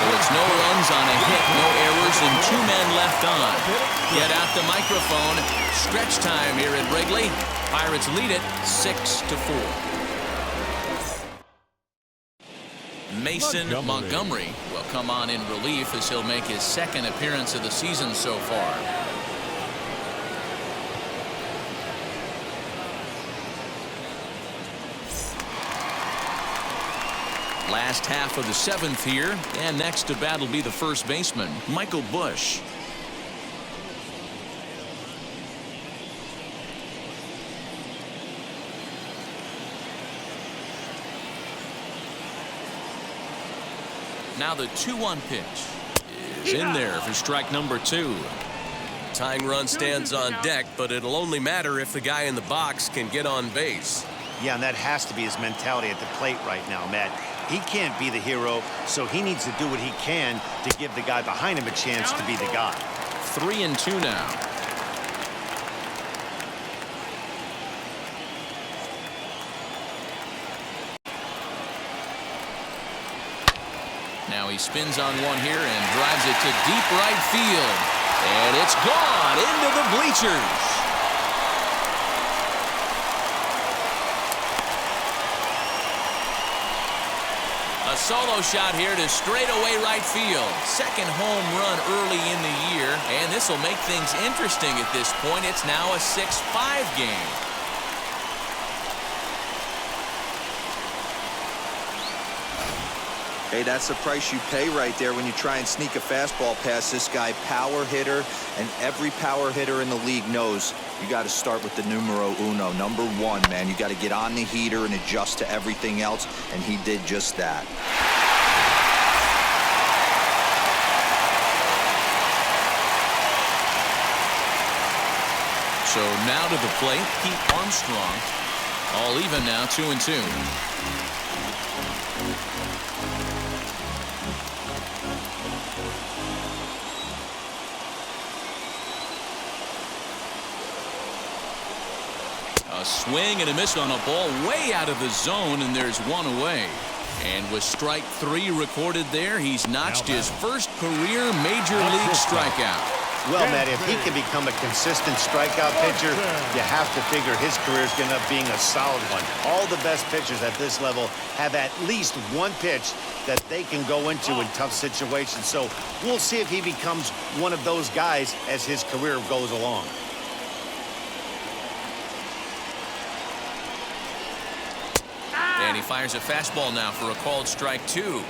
So it's no runs on a hit, no errors, and 2 men left on. Get out the microphone. Stretch time here at Wrigley. Pirates lead it 6-4. Mason Montgomery will come on in relief as he'll make his 2nd appearance of the season so far. Last half of the 7th here, and next to bat will be the first baseman, Michael Busch. Now the 2-1 pitch is in there for strike number 2. Tying run stands on deck, but it'll only matter if the guy in the box can get on base. Yeah, and that has to be his mentality at the plate right now, Matt. He can't be the hero, so he needs to do what he can to give the guy behind him a chance to be the guy. 3-2 now. Now he spins on one here and drives it to deep right field. And it's gone into the bleachers. A solo shot here to straightaway right field. 2nd home run early in the year, and this will make things interesting at this point. It's now a 6-5 game. Hey, that's the price you pay right there when you try and sneak a fastball past this guy. Power hitter, and every power hitter in the league knows you got to start with the numero uno, number one, man. You got to get on the heater and adjust to everything else, and he did just that. So now to the plate, Pete Armstrong. All even now, 2-2. A swing and a miss on a ball way out of the zone, and there's one away. And with strike 3 recorded there, he's notched his first career major league strikeout. Well, Matt, if he can become a consistent strikeout pitcher, you have to figure his career is going to end up being a solid one. All the best pitchers at this level have at least one pitch that they can go into in tough situations. So we'll see if he becomes one of those guys as his career goes along. And he fires a fastball now for a called strike 2.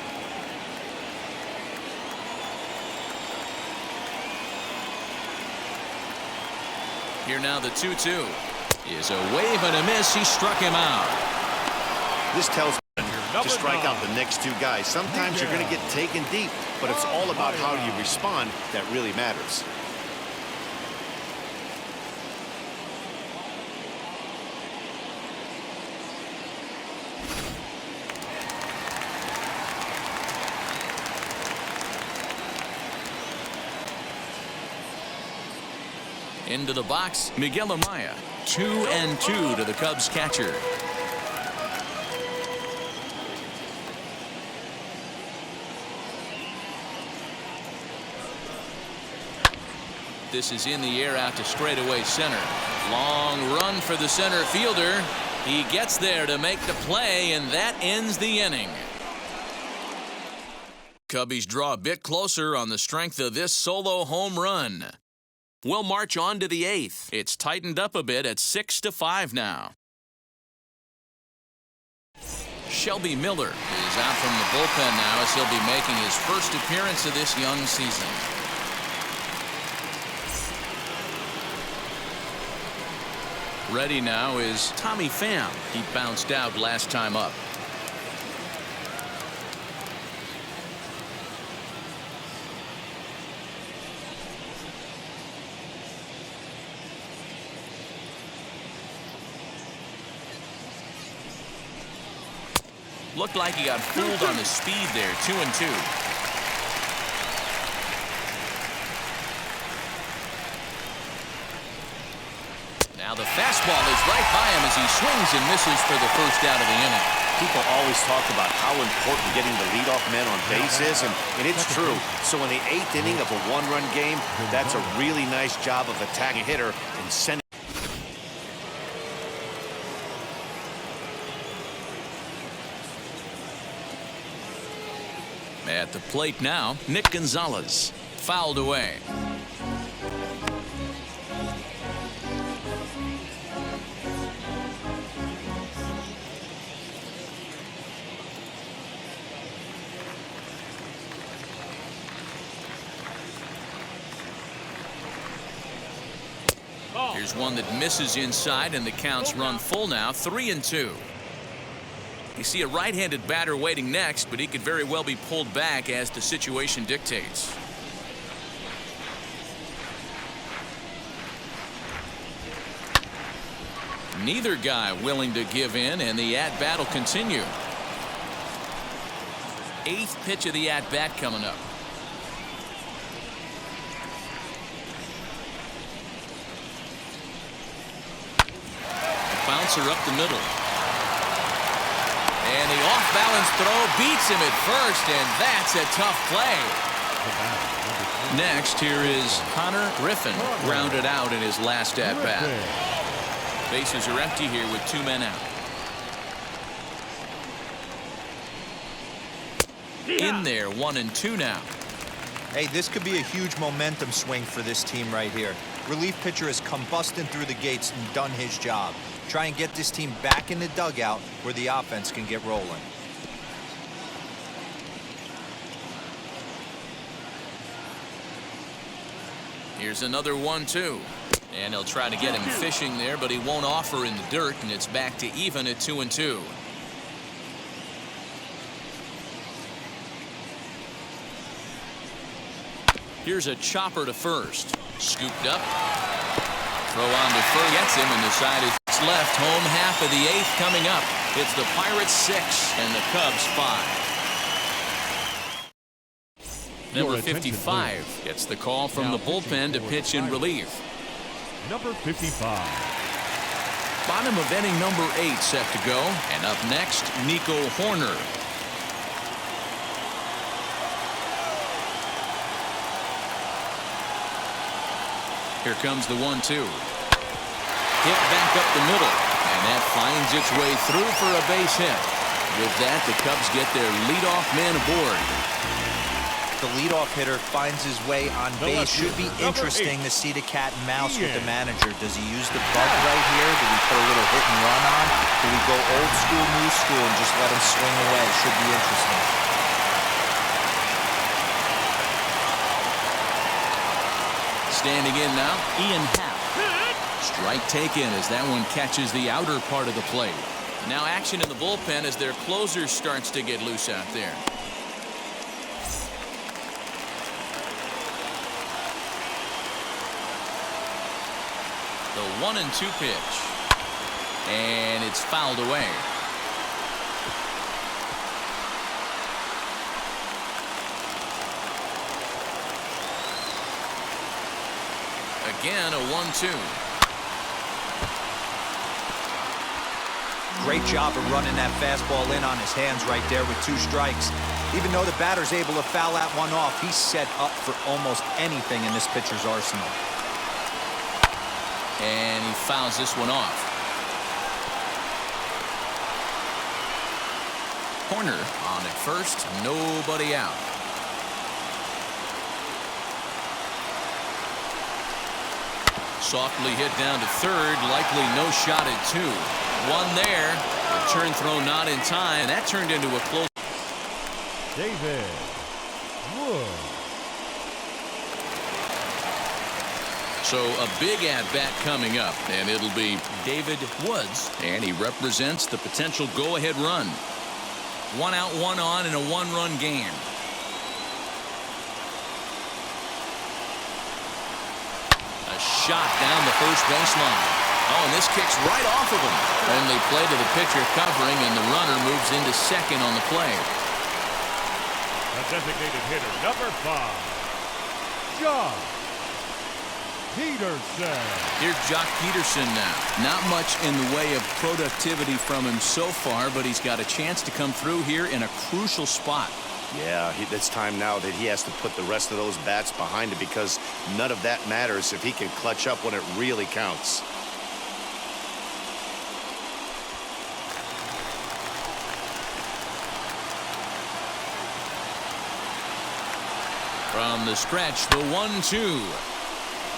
Here now the 2-2 is a wave and a miss. He struck him out. This tells me to strike out the next two guys. Sometimes you're going to get taken deep, but it's all about how you respond that really matters. Into the box, Miguel Amaya. 2-2 to the Cubs catcher. This is in the air out to straightaway center. Long run for the center fielder. He gets there to make the play, and that ends the inning. Cubbies draw a bit closer on the strength of this solo home run. We'll march on to the 8th. It's tightened up a bit at 6-5 now. Shelby Miller is out from the bullpen now as he'll be making his first appearance of this young season. Ready now is Tommy Pham. He bounced out last time up. Looked like he got fooled on the speed there. 2-2. Now the fastball is right by him as he swings and misses for the first out of the inning. People always talk about how important getting the leadoff man on base is, and it's true. So in the 8th inning of a one-run game, that's a really nice job of attacking a hitter and sending. At the plate now, Nick Gonzalez. Fouled away. Here's one that misses inside, and the count's run full now. 3-2. You see a right-handed batter waiting next, but he could very well be pulled back as the situation dictates. Neither guy willing to give in, and the at-bat will continue. 8th pitch of the at-bat coming up. Bouncer up the middle. And the off-balance throw beats him at first, and that's a tough play. Next, here is Connor Griffin, grounded out in his last at-bat. Bases are empty here with 2 men out. In there, 1-2 now. Hey, this could be a huge momentum swing for this team right here. Relief pitcher has come busting through the gates and done his job. Try and get this team back in the dugout where the offense can get rolling. Here's another 1-2. And he'll try to get him fishing there, but he won't offer in the dirt, and it's back to even at 2-2. Here's a chopper to first. Scooped up. Throw on to first. Gets him, and the side is left. Home half of the 8th coming up. It's the Pirates 6 and the Cubs 5. Number 55 gets the call from the bullpen to pitch in relief. Number 55. Bottom of inning number 8 set to go. And up next, Nico Horner. Here comes the 1-2. Hit back up the middle. And that finds its way through for a base hit. With that, the Cubs get their leadoff man aboard. The leadoff hitter finds his way on base. Should be interesting to see the cat and mouse with the manager. Does he use the bug right here? Do we put a little hit and run on? Do we go old school, new school, and just let him swing away? Should be interesting. Standing in now, Ian Happ. Strike taken as that one catches the outer part of the plate. Now action in the bullpen as their closer starts to get loose out there. The 1-2 pitch. And it's fouled away. Again, a 1-2. Great job of running that fastball in on his hands right there with 2 strikes. Even though the batter's able to foul that one off, he's set up for almost anything in this pitcher's arsenal. And he fouls this one off. Horner on at first, nobody out. Softly hit down to third, likely no shot at 2. One there. Return throw not in time. That turned into a close. David Wood. So a big at-bat coming up, and it'll be David Woods, and he represents the potential go-ahead run. 1 out, 1 on in a 1-run game. A shot down the first baseline. Oh, and this kicks right off of him. Only play to the pitcher covering, and the runner moves into second on the play. A designated hitter, number 5, Jock Peterson. Here's Jock Peterson now. Not much in the way of productivity from him so far, but he's got a chance to come through here in a crucial spot. Yeah, it's time now that he has to put the rest of those bats behind it, because none of that matters if he can clutch up when it really counts. From the stretch, the 1-2.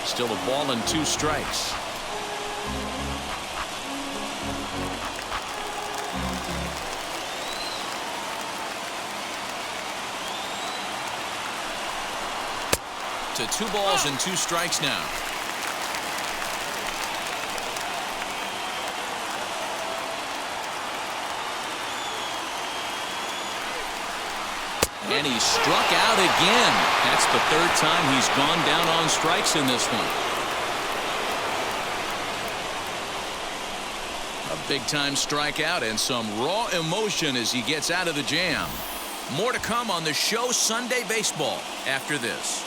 Still a ball and 2 strikes. To 2 balls and 2 strikes now. And he struck out again. That's the 3rd time he's gone down on strikes in this one. A big-time strikeout and some raw emotion as he gets out of the jam. More to come on the show Sunday Baseball after this.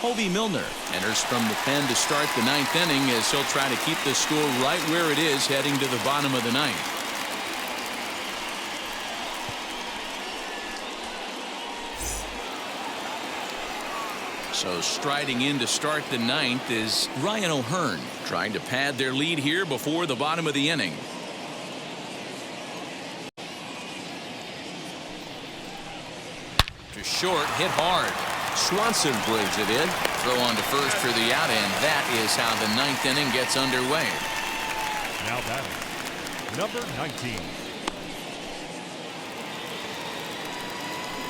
Hovey Milner enters from the pen to start the 9th inning as he'll try to keep the score right where it is heading to the bottom of the 9th. So striding in to start the 9th is Ryan O'Hearn, trying to pad their lead here before the bottom of the inning. To short, hit hard. Swanson brings it in. Throw on to first for the out, and that is how the 9th inning gets underway. Now batting, number 19.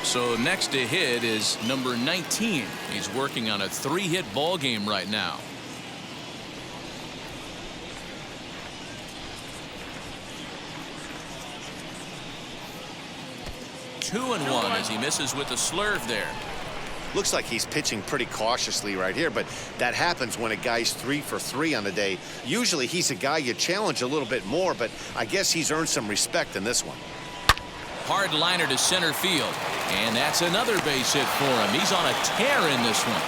So next to hit is number 19. He's working on a 3-hit ball game right now. 2-1 as he misses with a slurve there. Looks like he's pitching pretty cautiously right here, but that happens when a guy's 3 for 3 on the day. Usually he's a guy you challenge a little bit more, but I guess he's earned some respect in this one. Hard liner to center field, and that's another base hit for him. He's on a tear in this one.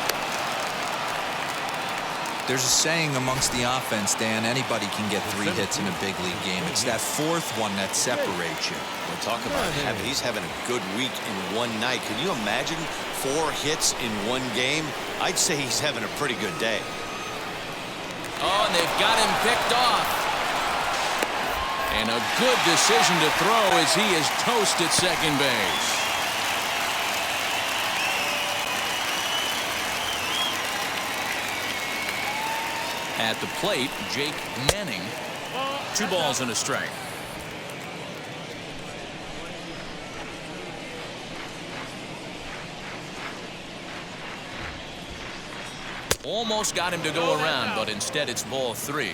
There's a saying amongst the offense, Dan, anybody can get 3 hits in a big league game. It's that 4th one that separates you. We're talking about he's having a good week in one night. Can you imagine 4 hits in one game? I'd say he's having a pretty good day. Oh, and they've got him picked off. And a good decision to throw as he is toast at second base. At the plate, Jake Manning. 2 balls and a strike. Almost got him to go around, but instead it's ball 3.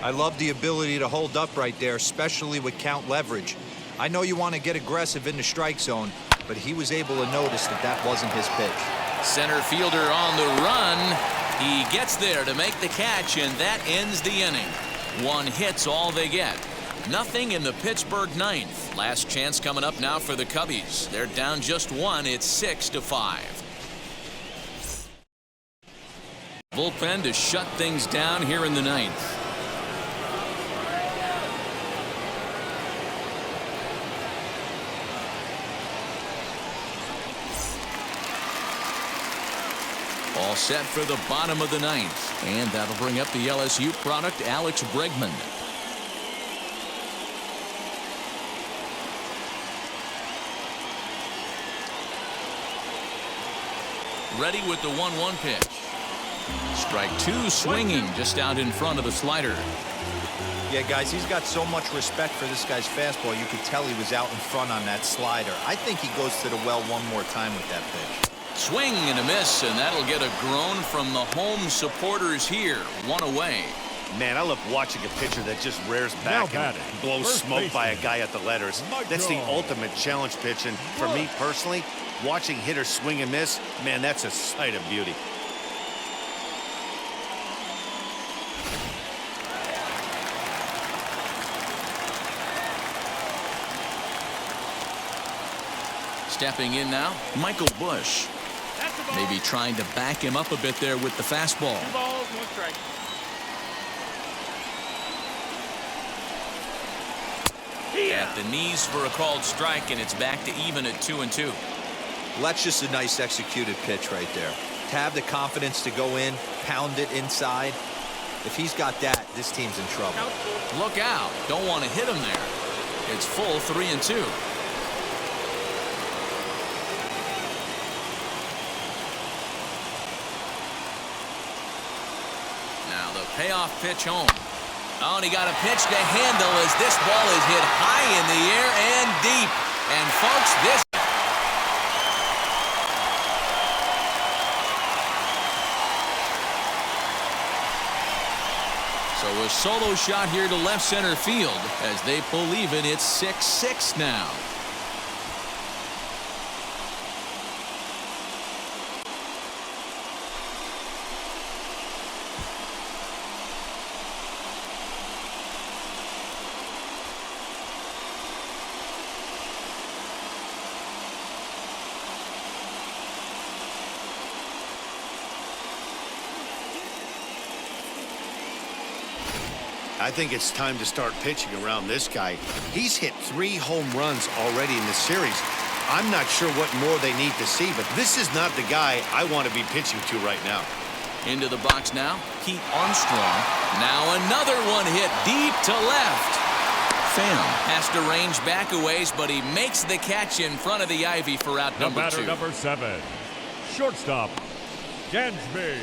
I love the ability to hold up right there, especially with count leverage. I know you want to get aggressive in the strike zone, but he was able to notice that that wasn't his pitch. Center fielder on the run. He gets there to make the catch, and that ends the inning. 1 hit's all they get. Nothing in the Pittsburgh 9th. Last chance coming up now for the Cubbies. They're down just 1. It's 6-5. Bullpen to shut things down here in the 9th. All set for the bottom of the 9th, and that'll bring up the LSU product, Alex Bregman. Ready with the 1-1 pitch. Strike 2, swinging just out in front of the slider. Yeah, guys, he's got so much respect for this guy's fastball. You could tell he was out in front on that slider. I think he goes to the well one more time with that pitch. Swing and a miss, and that'll get a groan from the home supporters here. 1 away. Man, I love watching a pitcher that just rears back and blows smoke by a guy at the letters. That's the ultimate challenge pitch, and for me personally, watching hitters swing and miss, man, that's a sight of beauty. Stepping in now, Michael Bush. Maybe trying to back him up a bit there with the fastball. 2 balls, 1 strike. At the knees for a called strike, and it's back to even at 2-2. Well, that's just a nice executed pitch right there. To have the confidence to go in, pound it inside. If he's got that, this team's in trouble. Look out. Don't want to hit him there. It's full 3-2. Now the payoff pitch home. Oh, and he got a pitch to handle as this ball is hit high in the air and deep. And folks, this so a solo shot here to left center field as they pull even. It's 6-6 now. I think it's time to start pitching around this guy. He's hit 3 home runs already in this series. I'm not sure what more they need to see, but this is not the guy I want to be pitching to right now. Into the box now, Pete Armstrong. Now another one hit deep to left. Pham has to range back a ways, but he makes the catch in front of the ivy for out number 2. The batter, number 7, shortstop, Dansby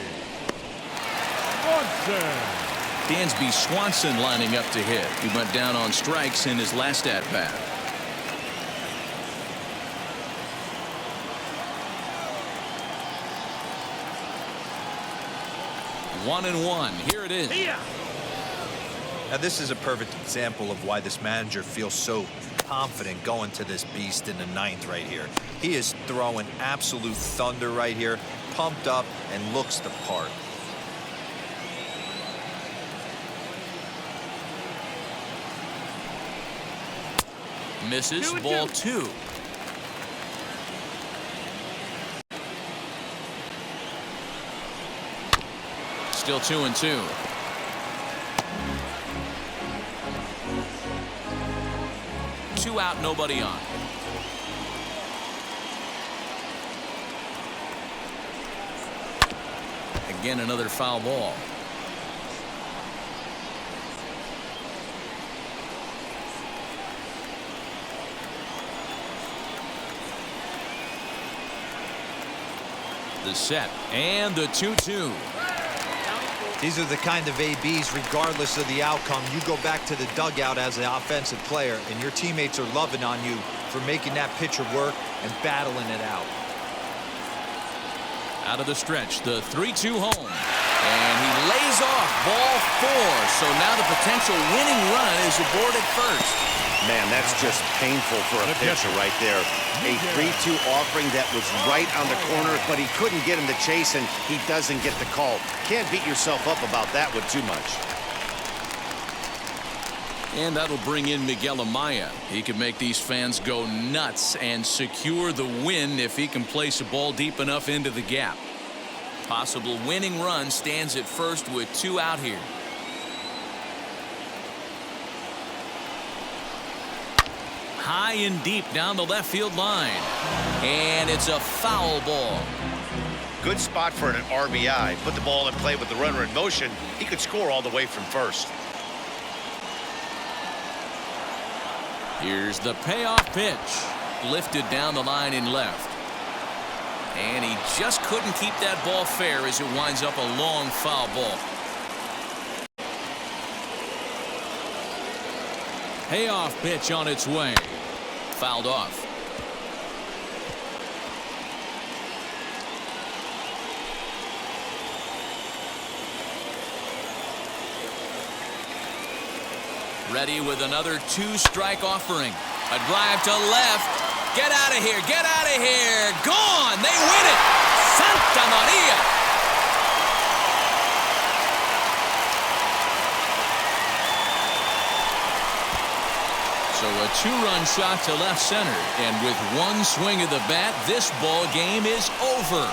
Swanson. Dansby Swanson lining up to hit. He went down on strikes in his last at-bat. 1-1. Here it is. Now, this is a perfect example of why this manager feels so confident going to this beast in the ninth right here. He is throwing absolute thunder right here, pumped up, and looks the part. Misses. Ball 2. Still 2-2. Two out, nobody on. Again, another foul ball. The set and the 2-2. These are the kind of ABs, regardless of the outcome, you go back to the dugout as an offensive player, and your teammates are loving on you for making that pitcher work and battling it out. Out of the stretch, the 3-2 home. And he lays off ball 4. So now the potential winning run is aboard at first. Man, that's just painful for a pitcher right there. A 3-2 offering that was right on the corner, but he couldn't get him to chase, and he doesn't get the call. Can't beat yourself up about that with too much. And that'll bring in Miguel Amaya. He can make these fans go nuts and secure the win if he can place a ball deep enough into the gap. Possible winning run stands at first with 2 out here. High and deep down the left field line. And it's a foul ball. Good spot for an RBI. Put the ball in play with the runner in motion. He could score all the way from first. Here's the payoff pitch. Lifted down the line in left. And he just couldn't keep that ball fair as it winds up a long foul ball. Payoff pitch on its way. Fouled off. Ready with another 2-strike offering. A drive to left. Get out of here. Get out of here. Gone. They win it. Santa Maria. So a 2-run shot to left center. And with one swing of the bat, this ball game is over.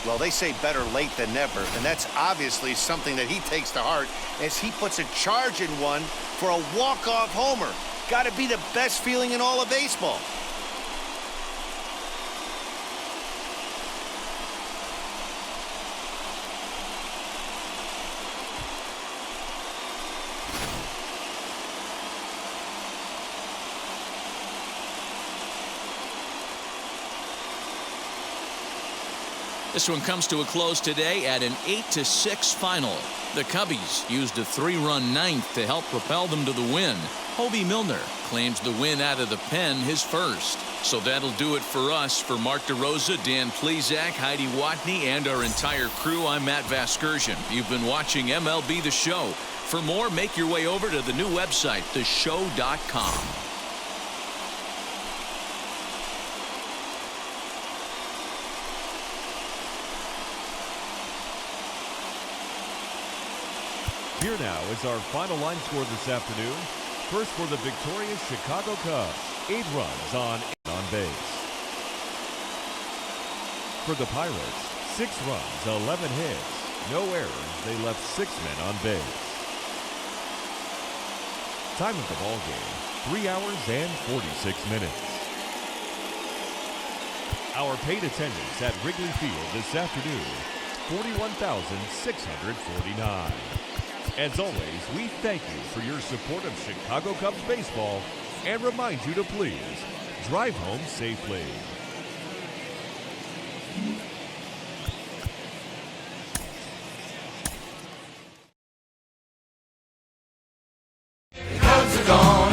Well, they say better late than never, and that's obviously something that he takes to heart as he puts a charge in one for a walk-off homer. Got to be the best feeling in all of baseball. This one comes to a close today at an 8-6 final. The Cubbies used a 3-run ninth to help propel them to the win. Hobie Milner claims the win out of the pen, his first. So that'll do it for us. For Mark DeRosa, Dan Plezak, Heidi Watney, and our entire crew, I'm Matt Vasgersian. You've been watching MLB The Show. For more, make your way over to the new website, theshow.com. Here now is our final line score this afternoon. First for the victorious Chicago Cubs, 8 runs on base. For the Pirates, 6 runs, 11 hits, no errors. They left 6 men on base. Time of the ball game, 3 hours and 46 minutes. Our paid attendance at Wrigley Field this afternoon, 41,649. As always, we thank you for your support of Chicago Cubs baseball and remind you to please drive home safely. are gone.